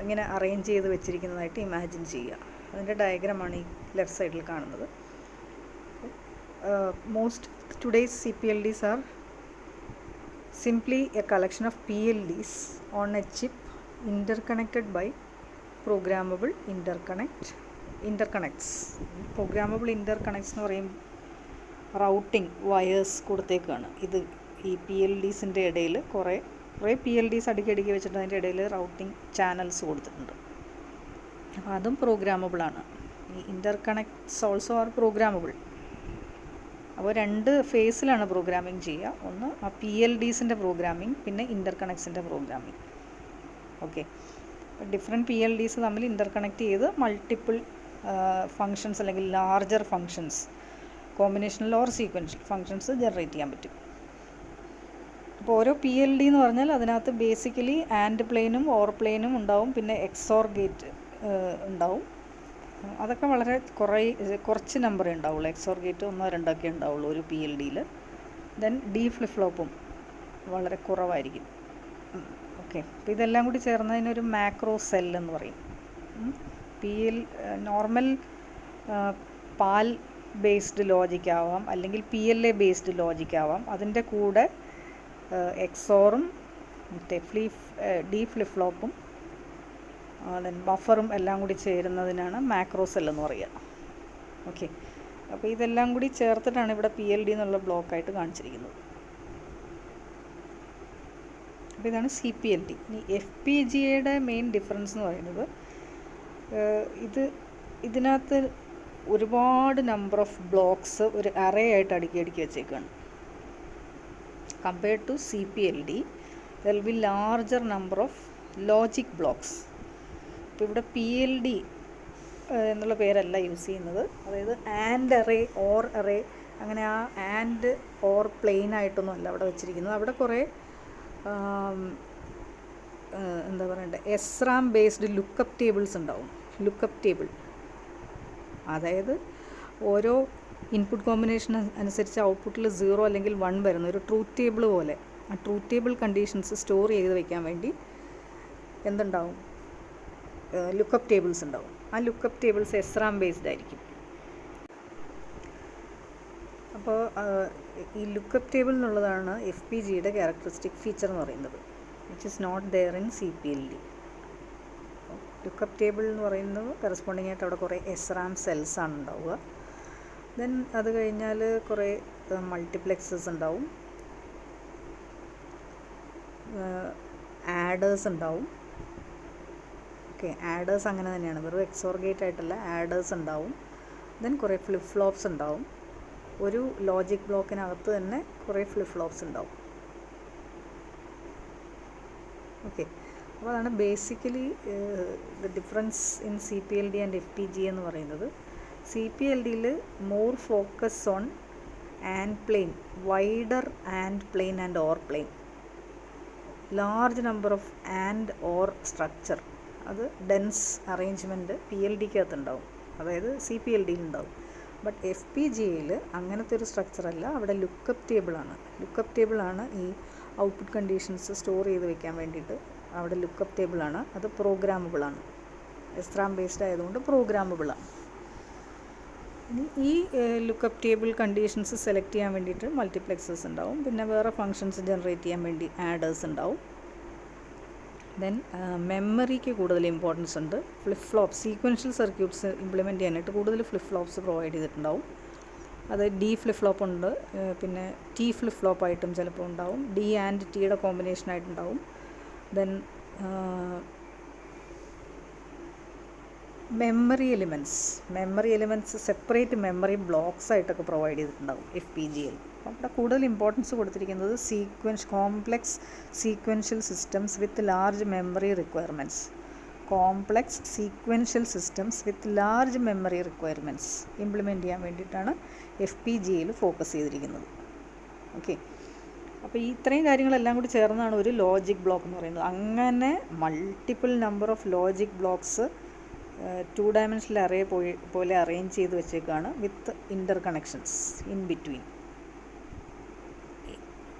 ഇങ്ങനെ അറേഞ്ച് ചെയ്ത് വെച്ചിരിക്കുന്നതായിട്ട് ഇമാജിൻ ചെയ്യുക. അതിൻ്റെ ഡയഗ്രമാണ് ഈ ലെഫ്റ്റ് സൈഡിൽ കാണുന്നത്. Most today's CPLDs are simply a collection of PLDs on a chip interconnected by programmable interconnects. Programmable interconnects എന്ന് പറയും റൗട്ടിംഗ് വയേഴ്സ് കൊടുത്തേക്കാണ്. ഇത് ഈ PLDസിൻ്റെ ഇടയിൽ കുറേ കുറേ PLDs അടുക്കി വെച്ചിട്ട് അതിൻ്റെ ഇടയിൽ റൗട്ടിംഗ് ചാനൽസ് കൊടുത്തിട്ടുണ്ട്. അപ്പോൾ അതും പ്രോഗ്രാമബിളാണ്. ഈ ഇൻ്റർകണക്ട്സ് ഓൾസോ ആർ പ്രോഗ്രാമബിൾ. അപ്പോൾ 2 ഫേസിലാണ് പ്രോഗ്രാമിംഗ് ചെയ്യുക. ഒന്ന് ആ PLDസിൻ്റെ പ്രോഗ്രാമിംഗ്, പിന്നെ ഇൻ്റർകണക്ട്സിൻ്റെ പ്രോഗ്രാമിംഗ്. ഓക്കെ, ഡിഫറെൻറ്റ് PLDs തമ്മിൽ ഇൻ്റർകണക്ട് ചെയ്ത് മൾട്ടിപ്പിൾ ഫങ്ഷൻസ് അല്ലെങ്കിൽ larger functions, combinational or sequential functions generate ചെയ്യാൻ പറ്റും. അപ്പോൾ ഓരോ PLD എന്ന് പറഞ്ഞാൽ അതിനകത്ത് ബേസിക്കലി ആൻഡ് പ്ലെയിനും ഓർ പ്ലെയിനും ഉണ്ടാവും, പിന്നെ XOR ഗേറ്റ് ഉണ്ടാവും. അതൊക്കെ വളരെ കുറച്ച് നമ്പറേ ഉണ്ടാവുള്ളൂ. XOR ഗേറ്റ് 1 2 ഒക്കെ ഉണ്ടാവുള്ളൂ ഒരു PLDയിൽ. ദെൻ D ഫ്ലിപ്പ് ഫ്ലോപ്പും വളരെ കുറവായിരിക്കും. ഓക്കെ, അപ്പോൾ ഇതെല്ലാം കൂടി ചേർന്നതിനൊരു മാക്രോ സെൽ എന്ന് പറയും. നോർമൽ പാൽ ബേസ്ഡ് ലോജിക് ആവാം, അല്ലെങ്കിൽ PLA ബേസ്ഡ് ലോജിക് ആവാം. അതിൻ്റെ കൂടെ XOറും മറ്റേ D ഫ്ലിപ്പ് ഫ്ലോപ്പും ദെൻ ബഫറും എല്ലാം കൂടി ചേരുന്നതിനാണ് മാക്രോ സെൽ എന്ന് പറയുക. ഓക്കെ, അപ്പോൾ ഇതെല്ലാം കൂടി ചേർത്തിട്ടാണ് ഇവിടെ PLD എന്നുള്ള ബ്ലോക്കായിട്ട് കാണിച്ചിരിക്കുന്നത്. അപ്പോൾ ഇതാണ് CPLD. ഇനി FPGAയുടെ മെയിൻ ഡിഫറൻസ് എന്ന് പറയുന്നത് ഇതിനകത്ത് ഒരുപാട് നമ്പർ ഓഫ് ബ്ലോക്സ് ഒരു അറേ ആയിട്ട് അടുക്കി വെച്ചേക്കാണ്. Compared to CPLD, there will be larger number of logic blocks. ഇപ്പോൾ ഇവിടെ PLD എന്നുള്ള പേരല്ല യൂസ് ചെയ്യുന്നത്. അതായത് ആൻഡ് അറേ, ഓർ അറേ, അങ്ങനെ ആ ആൻഡ് ഓർ പ്ലെയിൻ ആയിട്ടൊന്നും അല്ല അവിടെ വെച്ചിരിക്കുന്നത്. അവിടെ കുറേ എന്താ പറയണ്ടേ, SRAM ബേസ്ഡ് ലുക്കപ്പ് ടേബിൾസ് ഉണ്ടാവും. ലുക്കപ്പ് ടേബിൾ അതായത് ഓരോ ഇൻപുട്ട് കോമ്പിനേഷൻ അനുസരിച്ച് ഔട്ട്പുട്ടിൽ 0 അല്ലെങ്കിൽ 1 വരുന്ന ഒരു ട്രൂത്ത് ടേബിൾ പോലെ. ആ ട്രൂത്ത് ടേബിൾ കണ്ടീഷൻസ് സ്റ്റോർ ചെയ്ത് വയ്ക്കാൻ വേണ്ടി എന്തുണ്ടാവും, ലുക്കപ്പ് ടേബിൾസ് ഉണ്ടാവും. ആ ലുക്കപ്പ് ടേബിൾസ് SRAM ബേസ്ഡ് ആയിരിക്കും. അപ്പോൾ ഈ ലുക്കപ്പ് ടേബിൾ എന്നുള്ളതാണ് FPGAയുടെ ക്യാരക്ടറിസ്റ്റിക് ഫീച്ചർ എന്ന് പറയുന്നത്, which is not there in CPLD. Lookup table എന്ന് പറയുന്നത് കറസ്പോണ്ടിങ് ആയിട്ട് അവിടെ കുറേ SRAM സെൽസ് ആണ് ഉണ്ടാവുക. ദെൻ അത് കഴിഞ്ഞാൽ കുറേ മൾട്ടിപ്ലെക്സസ് ഉണ്ടാവും, ആഡേഴ്സ് ഉണ്ടാവും. ഓക്കെ, ആഡേഴ്സ് അങ്ങനെ തന്നെയാണ്, വെറും XOR ഗേറ്റ് ആയിട്ടല്ല, ആഡേഴ്സ് ഉണ്ടാവും. ദെൻ കുറേ ഫ്ലിപ്പ് ഫ്ലോപ്സ് ഉണ്ടാവും. ഒരു ലോജിക് ബ്ലോക്കിനകത്ത് തന്നെ കുറേ ഫ്ലിപ്പ് ഫ്ലോപ്സ് ഉണ്ടാവും. ഓക്കെ, അപ്പോൾ അതാണ് basically the difference in CPLD and FPGA എന്ന് പറയുന്നത്. CPLDയിൽ more focus on and plane, wider and plane and or plane, large number of and or structure. അത് ഡെൻസ് അറേഞ്ച്മെൻറ്റ് PLDക്കകത്ത് ഉണ്ടാവും, അതായത് CPLDയിൽ ഉണ്ടാവും. ബട്ട് FPGAയിൽ അങ്ങനത്തെ ഒരു സ്ട്രക്ചറല്ല, അവിടെ ലുക്കപ്പ് ടേബിളാണ്. ലുക്കപ്പ് ടേബിളാണ് ഈ ഔട്ട്പുട്ട് കണ്ടീഷൻസ് സ്റ്റോർ ചെയ്ത് വെക്കാൻ വേണ്ടിയിട്ട് അവിടെ ലുക്കപ്പ് ടേബിളാണ്. അത് പ്രോഗ്രാമബിളാണ്, SRAM ബേസ്ഡ് ആയതുകൊണ്ട് പ്രോഗ്രാമബിളാണ്. ഇനി ഈ ലുക്കപ്പ് ടേബിൾ കണ്ടീഷൻസ് സെലക്ട് ചെയ്യാൻ വേണ്ടിയിട്ട് മൾട്ടിപ്ലെക്സസ് ഉണ്ടാവും, പിന്നെ വേറെ ഫങ്ഷൻസ് ജനറേറ്റ് ചെയ്യാൻ വേണ്ടി ആഡേഴ്സ് ഉണ്ടാവും. ദെൻ മെമ്മറിക്ക് കൂടുതൽ ഇമ്പോർട്ടൻസ് ഉണ്ട്. Flip flop, sequential circuits implement ചെയ്യാനായിട്ട് കൂടുതൽ ഫ്ലിപ്പ് ഫ്ലോപ്സ് പ്രൊവൈഡ് ചെയ്തിട്ടുണ്ടാവും. അത് D ഫ്ലിപ്പ് ഫ്ലോപ്പ് ഉണ്ട്, പിന്നെ T ഫ്ലിപ്പ് ഫ്ലോപ്പായിട്ടും ചിലപ്പോൾ ഉണ്ടാവും, D ആൻഡ് Tയുടെ കോമ്പിനേഷനായിട്ടുണ്ടാവും. Then memory elements separate memory blocks ആയിട്ടൊക്കെ പ്രൊവൈഡ് ചെയ്തിട്ടുണ്ടാവും FPGAയിൽ. അവിടെ കൂടുതൽ ഇമ്പോർട്ടൻസ് കൊടുത്തിരിക്കുന്നത് complex sequential systems with large memory requirements. Complex sequential systems with large memory requirements implement ചെയ്യാൻ വേണ്ടിയിട്ടാണ് FPGAയിൽ ഫോക്കസ് ചെയ്തിരിക്കുന്നത്. ഓക്കെ, അപ്പോൾ ഈ ഇത്രയും കാര്യങ്ങളെല്ലാം കൂടി ചേർന്നാണ് ഒരു ലോജിക് ബ്ലോക്ക് എന്ന് പറയുന്നത്. അങ്ങനെ multiple number of logic blocks 2 dimensional array പോലെ അറേഞ്ച് ചെയ്ത് വെച്ചേക്കാണ് വിത്ത് ഇൻ്റർ കണക്ഷൻസ് ഇൻ ബിറ്റ്വീൻ.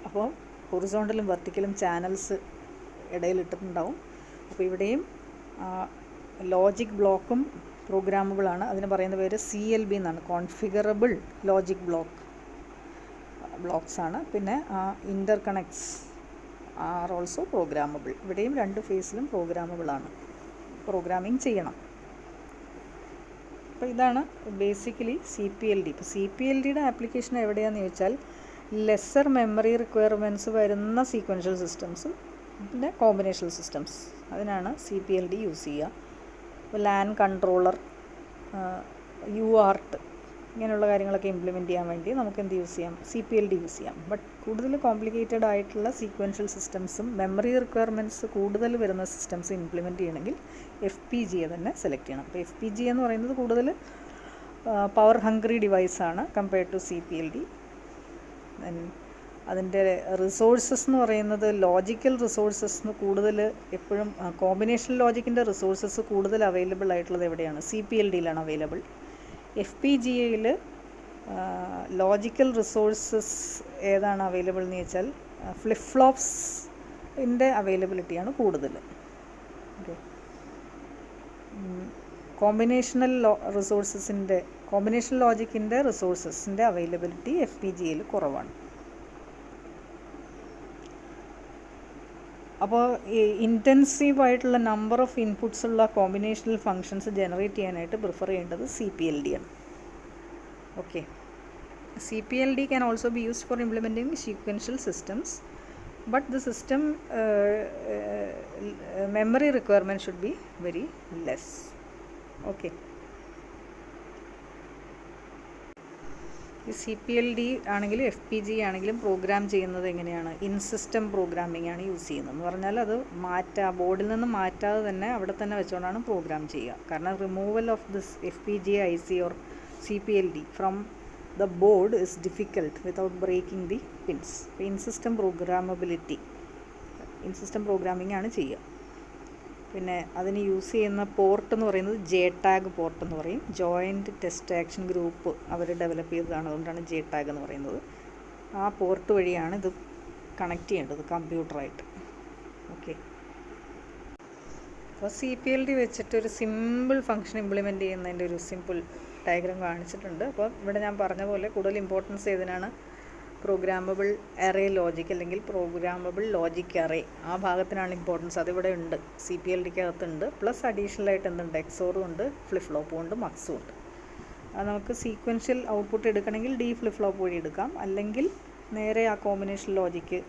അപ്പോൾ ഹൊറിസോണ്ടലും വെർട്ടിക്കലും ചാനൽസ് ഇടയിലിട്ടിട്ടുണ്ടാവും. അപ്പോൾ ഇവിടെയും ലോജിക് ബ്ലോക്കും പ്രോഗ്രാമബിളാണ്. അതിന് പറയുന്ന പേര് CLB എന്നാണ്, കോൺഫിഗറബിൾ ലോജിക് ബ്ലോക്സ് ആണ്. പിന്നെ ഇൻ്റർ കണക്ട്സ് ആർ ഓൾസോ പ്രോഗ്രാമബിൾ. ഇവിടെയും 2 ഫേസിലും പ്രോഗ്രാമബിളാണ്, പ്രോഗ്രാമിംഗ് ചെയ്യണം. അപ്പോൾ ഇതാണ് ബേസിക്കലി CPLD. ഇപ്പോൾ CPLDയുടെ ആപ്ലിക്കേഷൻ എവിടെയാണെന്ന് ചോദിച്ചാൽ ലെസ്സർ മെമ്മറി റിക്വയർമെൻറ്റ്സ് വരുന്ന സീക്വൻഷ്യൽ സിസ്റ്റംസും പിന്നെ കോമ്പിനേഷണൽ സിസ്റ്റംസ്, അതിനാണ് CPLD യൂസ് ചെയ്യുക. ഇപ്പോൾ LAN കൺട്രോളർ, UART ഇങ്ങനെയുള്ള കാര്യങ്ങളൊക്കെ ഇംപ്ലിമെൻറ്റ് ചെയ്യാൻ വേണ്ടി നമുക്ക് എന്ത് യൂസ് ചെയ്യാം, CPLD യൂസ് ചെയ്യാം. ബട്ട് കൂടുതൽ കോംപ്ലിക്കേറ്റഡ് ആയിട്ടുള്ള സീക്വൻഷ്യൽ സിസ്റ്റംസും മെമ്മറി റിക്വയർമെൻറ്റ്സ് കൂടുതൽ വരുന്ന സിസ്റ്റംസ് ഇംപ്ലിമെൻറ്റ് ചെയ്യണമെങ്കിൽ FPGA തന്നെ സെലക്ട് ചെയ്യണം. അപ്പോൾ FPGA എന്ന് പറയുന്നത് കൂടുതൽ പവർ ഹംഗ്രി ഡിവൈസാണ് കമ്പയർഡ് ടു CPLD. അതിൻ്റെ റിസോഴ്സസ് എന്ന് പറയുന്നത് ലോജിക്കൽ റിസോഴ്സസ് കൂടുതൽ എപ്പോഴും കോമ്പിനേഷൻ ലോജിക്കിൻ്റെ റിസോഴ്സസ് കൂടുതൽ അവൈലബിൾ ആയിട്ടുള്ളത് എവിടെയാണ്, CPLDയിലാണ് അവൈലബിൾ. FPGAയിൽ ലോജിക്കൽ റിസോഴ്സസ് ഏതാണ് അവൈലബിൾ എന്ന് ചോദിച്ചാൽ ഫ്ലിപ്പ് ഫ്ലോപ്സിൻ്റെ അവൈലബിലിറ്റിയാണ് കൂടുതൽ. ഓക്കെ, കോമ്പിനേഷണൽ ലോജിക്കിൻ്റെ റിസോഴ്സസിൻ്റെ അവൈലബിലിറ്റി FPGAയിൽ കുറവാണ്. അപ്പോൾ ഇൻറ്റൻസീവ് ആയിട്ടുള്ള നമ്പർ ഓഫ് ഇൻപുട്സ് ഉള്ള കോമ്പിനേഷണൽ ഫങ്ഷൻസ് ജനറേറ്റ് ചെയ്യാനായിട്ട് പ്രിഫർ ചെയ്യേണ്ടത് CPLD ആണ്. Okay, CPLD can also be used for implementing sequential systems, but the system memory requirement should be very less. Okay, ഈ CPLD ആണെങ്കിലും FPGA ആണെങ്കിലും programme ചെയ്യുന്നത് എങ്ങനെയാണ്, ഇൻസിസ്റ്റം programming ആണ് യൂസ് ചെയ്യുന്നത്. എന്ന് പറഞ്ഞാൽ അത് ബോർഡിൽ നിന്ന് മാറ്റാതെ തന്നെ അവിടെ തന്നെ വെച്ചുകൊണ്ടാണ് പ്രോഗ്രാം ചെയ്യുക. കാരണം removal of this FPGA IC or CPLD from the board is difficult without breaking the pins. In system programming ആണ് ചെയ്യുക. പിന്നെ അതിന് യൂസ് ചെയ്യുന്ന പോർട്ട് എന്ന് പറയുന്നത് JTAG പോർട്ട് എന്ന് പറയും. ജോയിൻറ്റ് ടെസ്റ്റ് ആക്ഷൻ ഗ്രൂപ്പ് അവർ ഡെവലപ്പ് ചെയ്തതാണ്, അതുകൊണ്ടാണ് JTAG എന്ന് പറയുന്നത്. ആ പോർട്ട് വഴിയാണ് ഇത് കണക്ട് ചെയ്യേണ്ടത് കമ്പ്യൂട്ടറായിട്ട്. ഓക്കെ, അപ്പോൾ CPLD വെച്ചിട്ട് ഒരു സിമ്പിൾ ഫംഗ്ഷൻ ഇംപ്ലിമെൻറ്റ് ചെയ്യുന്നതിൻ്റെ ഒരു സിമ്പിൾ ഡയഗ്രാം കാണിച്ചിട്ടുണ്ട്. അപ്പോൾ ഇവിടെ ഞാൻ പറഞ്ഞ പോലെ കൂടുതൽ ഇമ്പോർട്ടൻസ് ഏതിനാണ്, പ്രോഗ്രാമബിൾ അറേ ലോജിക് അല്ലെങ്കിൽ പ്രോഗ്രാമബിൾ ലോജിക് അറേ, ആ ഭാഗത്തിനാണ് ഇമ്പോർട്ടൻസ്. അതിവിടെ ഉണ്ട്, CPLDക്ക് അകത്തുണ്ട്. പ്ലസ് അഡീഷണൽ ആയിട്ട് എന്തുണ്ട്, XOR ഉണ്ട്, ഫ്ലിപ്പ് ഫ്ലോപ്പും ഉണ്ട്, മക്സും ഉണ്ട്. അത് നമുക്ക് സീക്വൻഷ്യൽ ഔട്ട്പുട്ട് എടുക്കണമെങ്കിൽ D ഫ്ലിപ്പ് ഫ്ലോപ്പ് വഴി എടുക്കാം, അല്ലെങ്കിൽ നേരെ ആ കോമ്പിനേഷൻ ലോജിക്ക്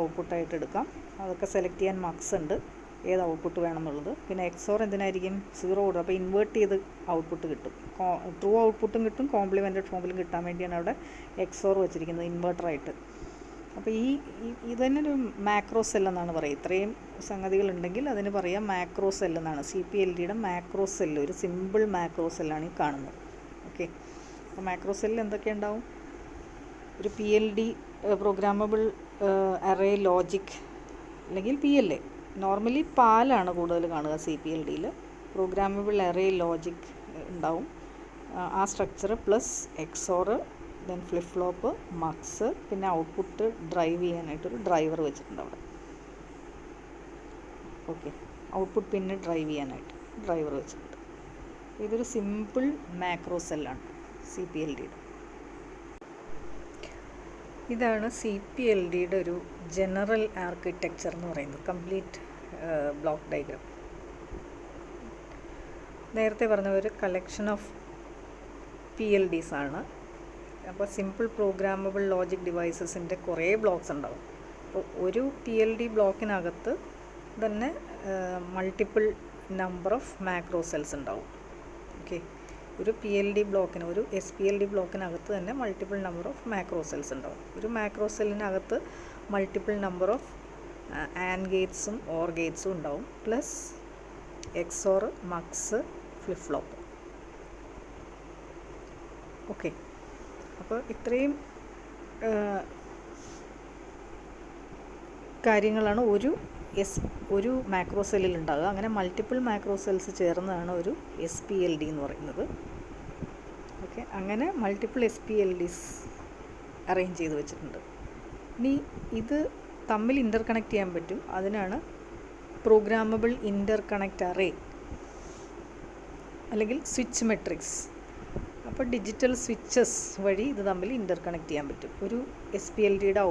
ഔട്ട്പുട്ടായിട്ട് എടുക്കാം. അതൊക്കെ സെലക്ട് ചെയ്യാൻ മക്സ് ഉണ്ട്, ഏത് ഔട്ട്പുട്ട് വേണമെന്നുള്ളത്. പിന്നെ XOR എന്തിനായിരിക്കും, 0 കൊടുക്കും. അപ്പോൾ ഇൻവേർട്ട് ചെയ്ത് ഔട്ട്പുട്ട് കിട്ടും, ട്രൂ ഔട്ട്പുട്ടും കിട്ടും, കോംപ്ലിമെൻറ്റഡ് ഫോമിലും കിട്ടാൻ വേണ്ടിയാണ് അവിടെ XOR വെച്ചിരിക്കുന്നത് ഇൻവേർട്ടറായിട്ട്. അപ്പോൾ ഇത് തന്നെ ഒരു മാക്രോ സെൽ എന്നാണ് പറയുക. ഇത്രയും സംഗതികളുണ്ടെങ്കിൽ അതിന് പറയാം മാക്രോ സെൽ എന്നാണ്. CPLDയുടെ മാക്രോ സെല്ല്, ഒരു സിമ്പിൾ മാക്രോ സെല്ലാണ് ഈ കാണുന്നത്. ഓക്കെ, അപ്പോൾ മാക്രോ സെല്ലിൽ എന്തൊക്കെ ഉണ്ടാവും, ഒരു PLD പ്രോഗ്രാമബിൾ അറേ ലോജിക് അല്ലെങ്കിൽ PLA. നോർമലി പാലാണ് കൂടുതൽ കാണുക CPLDയിൽ. പ്രോഗ്രാമബിൾ അറേ ലോജിക് ഉണ്ടാവും, ആ structure plus XOR, then flip flop, mugs, പിന്നെ ഔട്ട്പുട്ട് ഡ്രൈവ് ചെയ്യാനായിട്ടൊരു ഡ്രൈവർ വെച്ചിട്ടുണ്ട് അവിടെ. ഓക്കെ, ഔട്ട്പുട്ട് പിന്നെ ഡ്രൈവ് ചെയ്യാനായിട്ട് ഡ്രൈവർ വെച്ചിട്ടുണ്ട്. ഇതൊരു സിമ്പിൾ മാക്രോ സെല്ലാണ് CPLDയുടെ. ഇതാണ് CPLDയുടെ ഒരു ജനറൽ ആർക്കിടെക്ചർ എന്ന് പറയുന്നത്, കംപ്ലീറ്റ് ബ്ലോക്ക് ഡയഗ്രാം. നേരത്തെ പറഞ്ഞ ഒരു കളക്ഷൻ ഓഫ് PLDs ആണ്. അപ്പോൾ സിമ്പിൾ പ്രോഗ്രാമബിൾ ലോജിക് ഡിവൈസസിൻ്റെ കുറേ ബ്ലോക്സ് ഉണ്ടാവും. അപ്പോൾ ഒരു PLD ബ്ലോക്കിനകത്ത് തന്നെ multiple number of macro cells ഉണ്ടാവും. ഓക്കെ, ഒരു PLD ബ്ലോക്കിന്, ഒരു SPLD ബ്ലോക്കിനകത്ത് തന്നെ multiple number of macro cells ഉണ്ടാവും. ഒരു മാക്രോ സെല്ലിനകത്ത് മൾട്ടിപ്പിൾ നമ്പർ ഓഫ് ആൻഡ് ഗേറ്റ്സും ഓർ ഗേറ്റ്സും ഉണ്ടാവും, plus XOR, mux, flip flop. Okay, അപ്പോൾ ഇത്രയും കാര്യങ്ങളാണ് ഒരു മാക്രോ സെല്ലിൽ ഉണ്ടാകുക. അങ്ങനെ മൾട്ടിപ്പിൾ മാക്രോ സെൽസ് ചേർന്നതാണ് ഒരു SPLD എന്ന് പറയുന്നത്. ഓക്കെ, അങ്ങനെ മൾട്ടിപ്പിൾ SPLDs അറേഞ്ച് ചെയ്ത് വെച്ചിട്ടുണ്ട്. ഇനി ഇത് തമ്മിൽ ഇൻ്റർകണക്ട് ചെയ്യാൻ പറ്റും, അതിനാണ് പ്രോഗ്രാമബിൾ ഇൻ്റർകണക്റ്റ് അറേ അല്ലെങ്കിൽ സ്വിച്ച് മെട്രിക്സ്. അപ്പോൾ ഡിജിറ്റൽ സ്വിച്ചസ് വഴി ഇത് തമ്മിൽ ഇൻ്റർകണക്ട് ചെയ്യാൻ പറ്റും. ഒരു SPLDയുടെ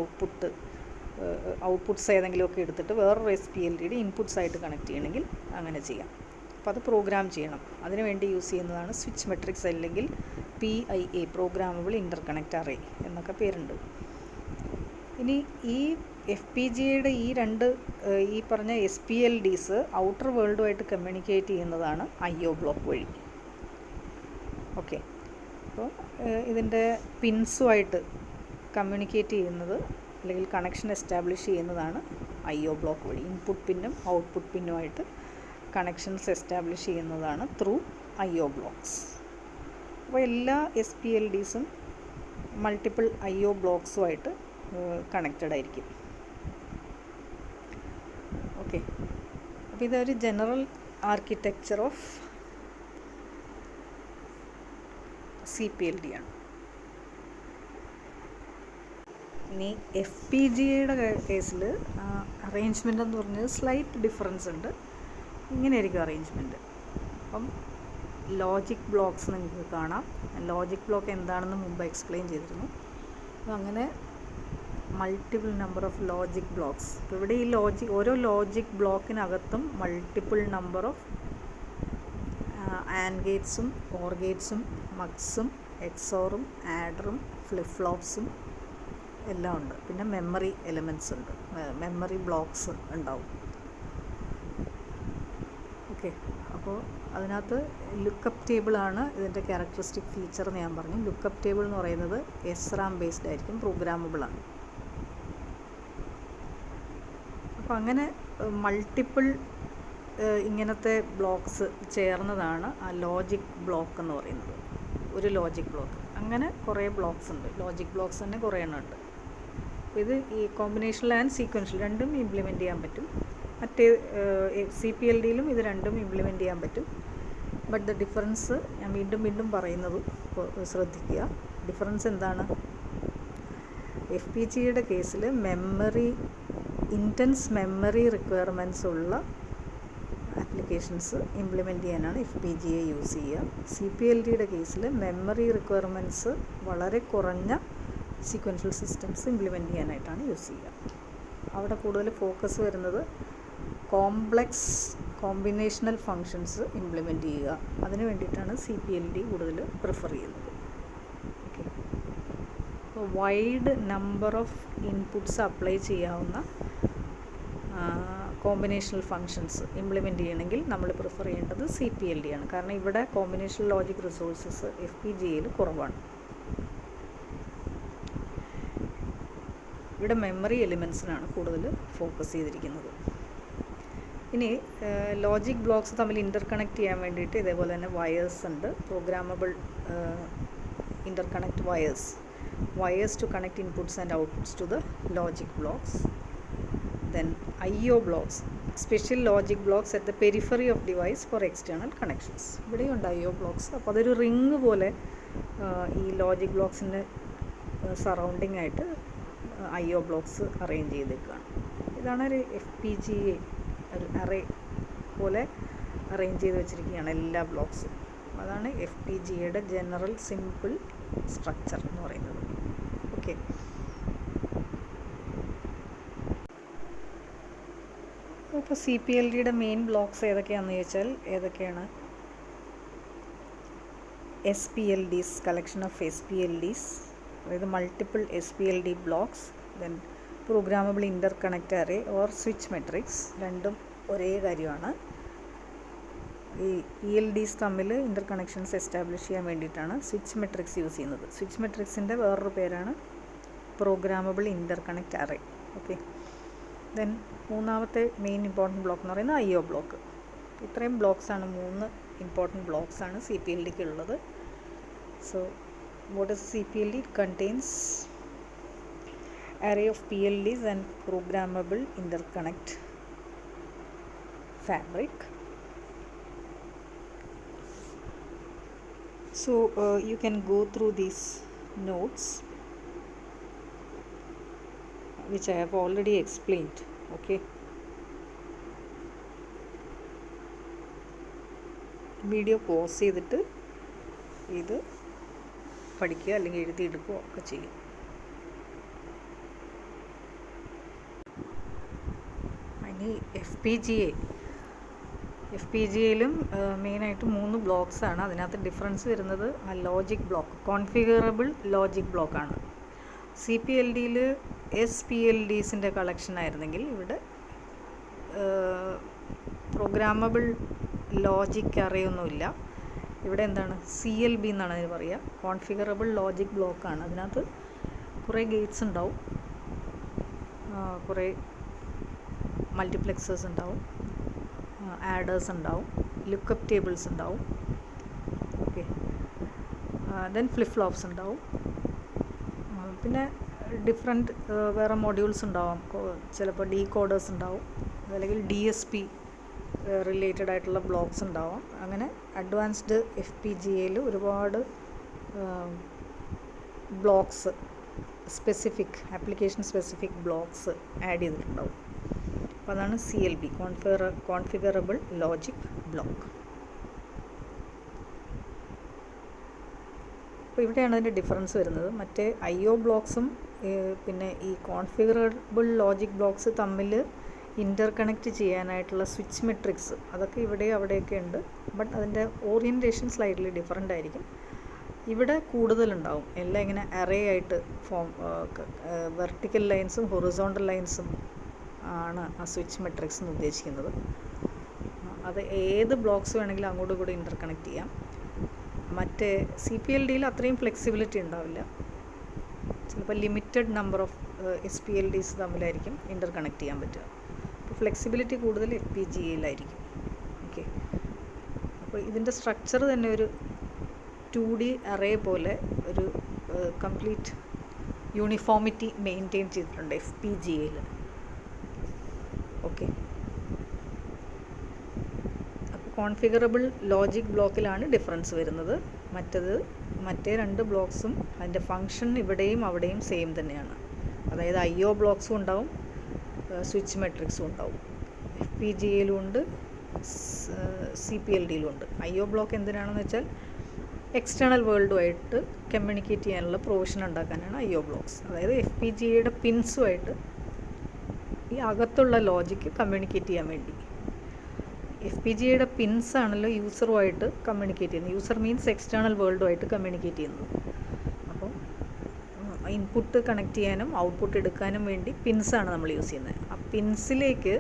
ഔട്ട്പുട്ട്സ് ഏതെങ്കിലുമൊക്കെ എടുത്തിട്ട് വേറൊരു SPLDയുടെ ഇൻപുട്ട്സ് ആയിട്ട് കണക്ട് ചെയ്യണമെങ്കിൽ അങ്ങനെ ചെയ്യാം. അപ്പോൾ അത് പ്രോഗ്രാം ചെയ്യണം, അതിനുവേണ്ടി യൂസ് ചെയ്യുന്നതാണ് സ്വിച്ച് മെട്രിക്സ് അല്ലെങ്കിൽ PIA, പ്രോഗ്രാമബിൾ ഇൻ്റർകണക്റ്റ് അറേ എന്നൊക്കെ പേരുണ്ട്. ഇനി ഈ എഫ് പി ജി എയുടെ ഈ പറഞ്ഞ SPLDs ഔട്ടർ വേൾഡുമായിട്ട് കമ്മ്യൂണിക്കേറ്റ് ചെയ്യുന്നതാണ് IO ബ്ലോക്ക് വഴി. ഓക്കെ, അപ്പോൾ ഇതിൻ്റെ പിൻസുമായിട്ട് കമ്മ്യൂണിക്കേറ്റ് ചെയ്യുന്നത് അല്ലെങ്കിൽ കണക്ഷൻ എസ്റ്റാബ്ലിഷ് ചെയ്യുന്നതാണ് IO ബ്ലോക്ക് വഴി. ഇൻപുട്ട് പിന്നും ഔട്ട്പുട്ട് പിന്നുമായിട്ട് കണക്ഷൻസ് എസ്റ്റാബ്ലിഷ് ചെയ്യുന്നതാണ് ത്രൂ IO ബ്ലോക്സ്. അപ്പോൾ എല്ലാ SPLDസും മൾട്ടിപ്പിൾ IO ബ്ലോക്സുമായിട്ട് കണക്റ്റഡ് ആയിരിക്കും. ഓക്കെ, അപ്പോൾ ഇതൊരു ജനറൽ ആർക്കിടെക്ചർ ഓഫ് CPLD ആണ്. ഇനി FPGAയുടെ കേസിൽ അറേഞ്ച്മെൻ്റ് എന്ന് പറഞ്ഞത് സ്ലൈറ്റ് ഡിഫറൻസ് ഉണ്ട്. ഇങ്ങനെയായിരിക്കും അറേഞ്ച്മെൻറ്റ്. അപ്പം ലോജിക് ബ്ലോക്സ് നിങ്ങൾക്ക് കാണാം. ലോജിക് ബ്ലോക്ക് എന്താണെന്ന് മുമ്പ് എക്സ്പ്ലെയിൻ ചെയ്തിരുന്നു. അപ്പോൾ അങ്ങനെ multiple number of logic blocks. അപ്പോൾ ഇവിടെ ഈ ഓരോ ലോജിക് ബ്ലോക്കിനകത്തും മൾട്ടിപ്പിൾ നമ്പർ ഓഫ് ആൻഡ് ഗേറ്റ്സും ഓർ ഗേറ്റ്സും മക്സും എക്സോറും ആഡറും ഫ്ലിപ്പ് ഫ്ലോപ്സും എല്ലാം ഉണ്ട്. പിന്നെ മെമ്മറി എലിമെൻറ്റ്സ് ഉണ്ട്, മെമ്മറി ബ്ലോക്സ് ഉണ്ടാവും. ഓക്കെ, അപ്പോൾ അതിനകത്ത് ലുക്കപ്പ് ടേബിളാണ് ഇതിൻ്റെ ക്യാരക്ടറിസ്റ്റിക് ഫീച്ചർ എന്ന് ഞാൻ പറഞ്ഞു. ലുക്കപ്പ് ടേബിൾ എന്ന് പറയുന്നത് SRAM ബേസ്ഡ് ആയിരിക്കും, പ്രോഗ്രാമബിളാണ്. അപ്പോൾ അങ്ങനെ മൾട്ടിപ്പിൾ ഇങ്ങനത്തെ ബ്ലോക്സ് ചേർന്നതാണ് ആ ലോജിക് ബ്ലോക്ക് എന്ന് പറയുന്നത്. ഒരു ലോജിക് ബ്ലോക്ക്, അങ്ങനെ കുറേ ബ്ലോക്സ് ഉണ്ട്. ലോജിക് ബ്ലോക്സ് തന്നെ കുറേ എണ്ണം ഉണ്ട്. ഇത് ഈ കോമ്പിനേഷണൽ ആൻഡ് സീക്വൻഷ്യൽ രണ്ടും ഇംപ്ലിമെൻറ്റ് ചെയ്യാൻ പറ്റും. മറ്റേ CPLDയിലും ഇത് രണ്ടും ഇംപ്ലിമെൻറ്റ് ചെയ്യാൻ പറ്റും. ബട്ട് ദ ഡിഫറൻസ് ഞാൻ വീണ്ടും പറയുന്നത് ശ്രദ്ധിക്കുക. ഡിഫറൻസ് എന്താണ്? FPGAയുടെ കേസിൽ ഇൻറ്റൻസ് മെമ്മറി റിക്വയർമെൻറ്റ്സ് ഉള്ള ആപ്ലിക്കേഷൻസ് ഇംപ്ലിമെൻറ്റ് ചെയ്യാനാണ് FPGA യൂസ് ചെയ്യുക. CPLDയുടെ കേസിൽ മെമ്മറി റിക്വയർമെൻറ്റ്സ് വളരെ കുറഞ്ഞ സീക്വൻഷ്യൽ സിസ്റ്റംസ് ഇംപ്ലിമെൻറ്റ് ചെയ്യാനായിട്ടാണ് യൂസ് ചെയ്യുക. അവിടെ കൂടുതൽ ഫോക്കസ് വരുന്നത് കോംപ്ലക്സ് കോമ്പിനേഷണൽ ഫങ്ഷൻസ് ഇംപ്ലിമെൻറ്റ് ചെയ്യുക. അതിന് വേണ്ടിയിട്ടാണ് CPLD കൂടുതൽ പ്രിഫർ ചെയ്യുന്നത്. ഓക്കെ, അപ്പോൾ wide number of inputs apply ചെയ്യാവുന്ന കോമ്പിനേഷണൽ ഫങ്ഷൻസ് ഇംപ്ലിമെൻറ്റ് ചെയ്യണമെങ്കിൽ നമ്മൾ പ്രിഫർ ചെയ്യേണ്ടത് CPLD ആണ്. കാരണം ഇവിടെ കോമ്പിനേഷണൽ ലോജിക് റിസോഴ്സസ് FPGAയിൽ കുറവാണ്. ഇവിടെ മെമ്മറി എലിമെൻസിനാണ് കൂടുതൽ ഫോക്കസ് ചെയ്തിരിക്കുന്നത്. ഇനി ലോജിക് ബ്ലോക്സ് തമ്മിൽ ഇൻ്റർകണക്ട് ചെയ്യാൻ വേണ്ടിയിട്ട് ഇതേപോലെ തന്നെ വയേഴ്സ് ഉണ്ട്. Programmable interconnect wires to connect inputs and outputs to the logic blocks. Then IO blocks, special logic blocks at the periphery of device for external connections. ഇവിടെയുണ്ട് IO blocks. അപ്പോൾ അതൊരു ring പോലെ ഈ ലോജിക് ബ്ലോക്സിൻ്റെ സറൗണ്ടിങ് ആയിട്ട് IO blocks arrange ചെയ്തേക്കുകയാണ്. ഇതാണ് ഒരു FPGA ഒരു array പോലെ അറേഞ്ച് ചെയ്ത് വെച്ചിരിക്കുകയാണ് എല്ലാ ബ്ലോക്സും. അതാണ് FPGAയുടെ ജനറൽ സിമ്പിൾ സ്ട്രക്ചർ എന്ന് പറയുന്നത്. ഓക്കെ, ഇപ്പോൾ CPLDയുടെ മെയിൻ ബ്ലോക്സ് ഏതൊക്കെയാണെന്ന് ചോദിച്ചാൽ SPLDs, കളക്ഷൻ ഓഫ് SPLDs, അതായത് multiple SPLD blocks. Then programmable interconnect array or switch matrix. രണ്ടും ഒരേ കാര്യമാണ്. ഈ PLDs തമ്മിൽ ഇൻ്റർകണക്ഷൻസ് എസ്റ്റാബ്ലിഷ് ചെയ്യാൻ വേണ്ടിയിട്ടാണ് സ്വിച്ച് മെട്രിക്സ് യൂസ് ചെയ്യുന്നത്. സ്വിച്ച് മെട്രിക്സിൻ്റെ വേറൊരു പേരാണ് programmable interconnect array. Okay, then മൂന്നാമത്തെ മെയിൻ ഇമ്പോർട്ടൻറ്റ് ബ്ലോക്ക് എന്ന് പറയുന്നത് IO ബ്ലോക്ക്. ഇത്രയും ബ്ലോക്സാണ്, 3 ഇമ്പോർട്ടൻറ്റ് ബ്ലോക്സാണ് CPLDക്ക് ഉള്ളത്. So what is CPLD? It contains array of PLDs and programmable interconnect fabric. So you can go through these notes which I have already explained. Okay, video pause ചെയ്തിട്ട് ഇത് പഠിക്കുക അല്ലെങ്കിൽ എഴുതിയെടുക്കുക ഒക്കെ ചെയ്യും. ഇനി FPGAയിലും മെയിനായിട്ട് 3 ബ്ലോക്സാണ്. അതിനകത്ത് ഡിഫറൻസ് വരുന്നത് ആ ലോജിക് ബ്ലോക്ക്, കോൺഫിഗറബിൾ ലോജിക് ബ്ലോക്കാണ്. CPLDയിൽ SPLDസിൻ്റെ കളക്ഷൻ ആയിരുന്നെങ്കിൽ ഇവിടെ പ്രോഗ്രാമബിൾ ലോജിക് അറേയൊന്നുമില്ല. ഇവിടെ എന്താണ് CLB എന്നാണ് അതിന് പറയുക, കോൺഫിഗറബിൾ ലോജിക് ബ്ലോക്കാണ്. അതിനകത്ത് കുറേ ഗേറ്റ്സ് ഉണ്ടാവും, കുറേ മൾട്ടിപ്ലെക്സേഴ്സ് ഉണ്ടാവും, ആഡേഴ്സ് ഉണ്ടാവും, ലുക്കപ്പ് ടേബിൾസ് ഉണ്ടാവും. ഓക്കെ, ദെൻ ഫ്ലിപ്പ് ഫ്ലോപ്സ് ഉണ്ടാവും. പിന്നെ ഡിഫറെൻറ്റ് വേറെ മൊഡ്യൂൾസ് ഉണ്ടാവും, ചിലപ്പോൾ ഡീകോഡേഴ്സ് ഉണ്ടാവും, അല്ലെങ്കിൽ DSP റിലേറ്റഡ് ആയിട്ടുള്ള ബ്ലോക്സ് ഉണ്ടാവും. അങ്ങനെ അഡ്വാൻസ്ഡ് FPGAയിൽ ഒരുപാട് blocks, specific application specific blocks add ചെയ്തിട്ടുണ്ടാവും. അപ്പോൾ അതാണ് CLB, കോൺഫിഗറബിൾ ലോജിക് ബ്ലോക്ക്. അപ്പോൾ ഇവിടെയാണ് അതിൻ്റെ ഡിഫറൻസ് വരുന്നത്. മറ്റേ IO ബ്ലോക്സും പിന്നെ ഈ കോൺഫിഗറബിൾ ലോജിക് ബ്ലോക്സ് തമ്മിൽ ഇൻ്റർ കണക്റ്റ് ചെയ്യാനായിട്ടുള്ള സ്വിച്ച് മെട്രിക്സ് അതൊക്കെ ഇവിടെ അവിടെയൊക്കെ ഉണ്ട്. ബട്ട് അതിൻ്റെ ഓറിയൻറ്റേഷൻ സ്ലൈഡ്ലി ഡിഫറെൻ്റ് ആയിരിക്കും. ഇവിടെ കൂടുതലുണ്ടാവും, എല്ലാം ഇങ്ങനെ അറേ ആയിട്ട് വെർട്ടിക്കൽ ലൈൻസും ഹൊറിസോണ്ടൽ ലൈൻസും ആണ് ആ സ്വിച്ച് മെട്രിക്സ് എന്ന് ഉദ്ദേശിക്കുന്നത്. അത് ഏത് ബ്ലോക്സ് വേണമെങ്കിലും അങ്ങോട്ടും കൂടി ഇൻ്റർ കണക്ട് ചെയ്യാം. മറ്റേ CPLDയിൽ അത്രയും ഫ്ലെക്സിബിലിറ്റി ഉണ്ടാവില്ല. ചിലപ്പോൾ ലിമിറ്റഡ് നമ്പർ ഓഫ് SPLDs തമ്മിലായിരിക്കും ഇൻ്റർ കണക്ട് ചെയ്യാൻ പറ്റുക. അപ്പോൾ ഫ്ലെക്സിബിലിറ്റി കൂടുതൽ FPGAയിലായിരിക്കും. ഓക്കെ, അപ്പോൾ ഇതിൻ്റെ സ്ട്രക്ചർ തന്നെ ഒരു 2D അറേ പോലെ ഒരു കംപ്ലീറ്റ് യൂണിഫോമിറ്റി മെയിൻറ്റെയിൻ ചെയ്തിട്ടുണ്ട് FPGAയിൽ. ഓക്കെ, അപ്പോൾ കോൺഫിഗറബിൾ ലോജിക് ബ്ലോക്കിലാണ് ഡിഫറൻസ് വരുന്നത്. മറ്റേ രണ്ട് ബ്ലോക്സും അതിൻ്റെ ഫങ്ഷൻ ഇവിടെയും അവിടെയും സെയിം തന്നെയാണ്. അതായത് IO ബ്ലോക്സും ഉണ്ടാവും, സ്വിച്ച് മെട്രിക്സും ഉണ്ടാവും. FPGAയിലും ഉണ്ട്, CPLDയിലും ഉണ്ട്. IO ബ്ലോക്ക് എന്തിനാണെന്ന് വെച്ചാൽ എക്സ്റ്റേണൽ വേൾഡുമായിട്ട് കമ്മ്യൂണിക്കേറ്റ് ചെയ്യാനുള്ള പ്രൊവിഷൻ ഉണ്ടാക്കാനാണ് IO ബ്ലോക്സ്. അതായത് FPGAയുടെ പിൻസുമായിട്ട് ഈ അകത്തുള്ള ലോജിക്ക് കമ്മ്യൂണിക്കേറ്റ് ചെയ്യാൻ വേണ്ടി. FPGAയുടെ പിൻസ് ആണല്ലോ യൂസറുമായിട്ട് കമ്മ്യൂണിക്കേറ്റ് ചെയ്യുന്നത്. യൂസർ മീൻസ് എക്സ്റ്റേണൽ വേൾഡുമായിട്ട് കമ്മ്യൂണിക്കേറ്റ് ചെയ്യുന്നത്. അപ്പോൾ ഇൻപുട്ട് കണക്ട് ചെയ്യാനും ഔട്ട്പുട്ട് എടുക്കാനും വേണ്ടി പിൻസാണ് നമ്മൾ യൂസ് ചെയ്യുന്നത്. ആ പിൻസിലേക്ക്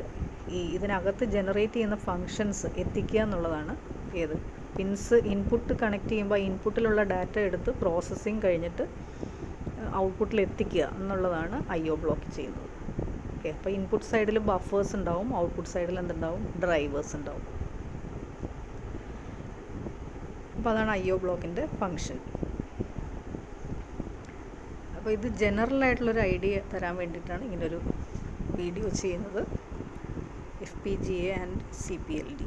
ഇതിനകത്ത് ജനറേറ്റ് ചെയ്യുന്ന ഫങ്ഷൻസ് എത്തിക്കുക എന്നുള്ളതാണ് ഏത് പിൻസ്. ഇൻപുട്ട് കണക്ട് ചെയ്യുമ്പോൾ ഇൻപുട്ടിലുള്ള ഡാറ്റ എടുത്ത് പ്രോസസ്സിങ് കഴിഞ്ഞിട്ട് ഔട്ട്പുട്ടിൽ എത്തിക്കുക എന്നുള്ളതാണ് IO ബ്ലോക്ക് ചെയ്യുന്നത്. ഓക്കെ, അപ്പോൾ ഇൻപുട്ട് സൈഡിൽ ബഫേഴ്സ് ഉണ്ടാവും, ഔട്ട്പുട്ട് സൈഡിൽ എന്തുണ്ടാവും, ഡ്രൈവേഴ്സ് ഉണ്ടാവും. അപ്പോൾ അതാണ് IO ബ്ലോക്കിൻ്റെ ഫങ്ഷൻ. അപ്പോൾ ഇത് ജനറൽ ആയിട്ടുള്ളൊരു ഐഡിയ തരാൻ വേണ്ടിയിട്ടാണ് ഇങ്ങനൊരു വീഡിയോ ചെയ്യുന്നത്, FPGA ആൻഡ് CPLD.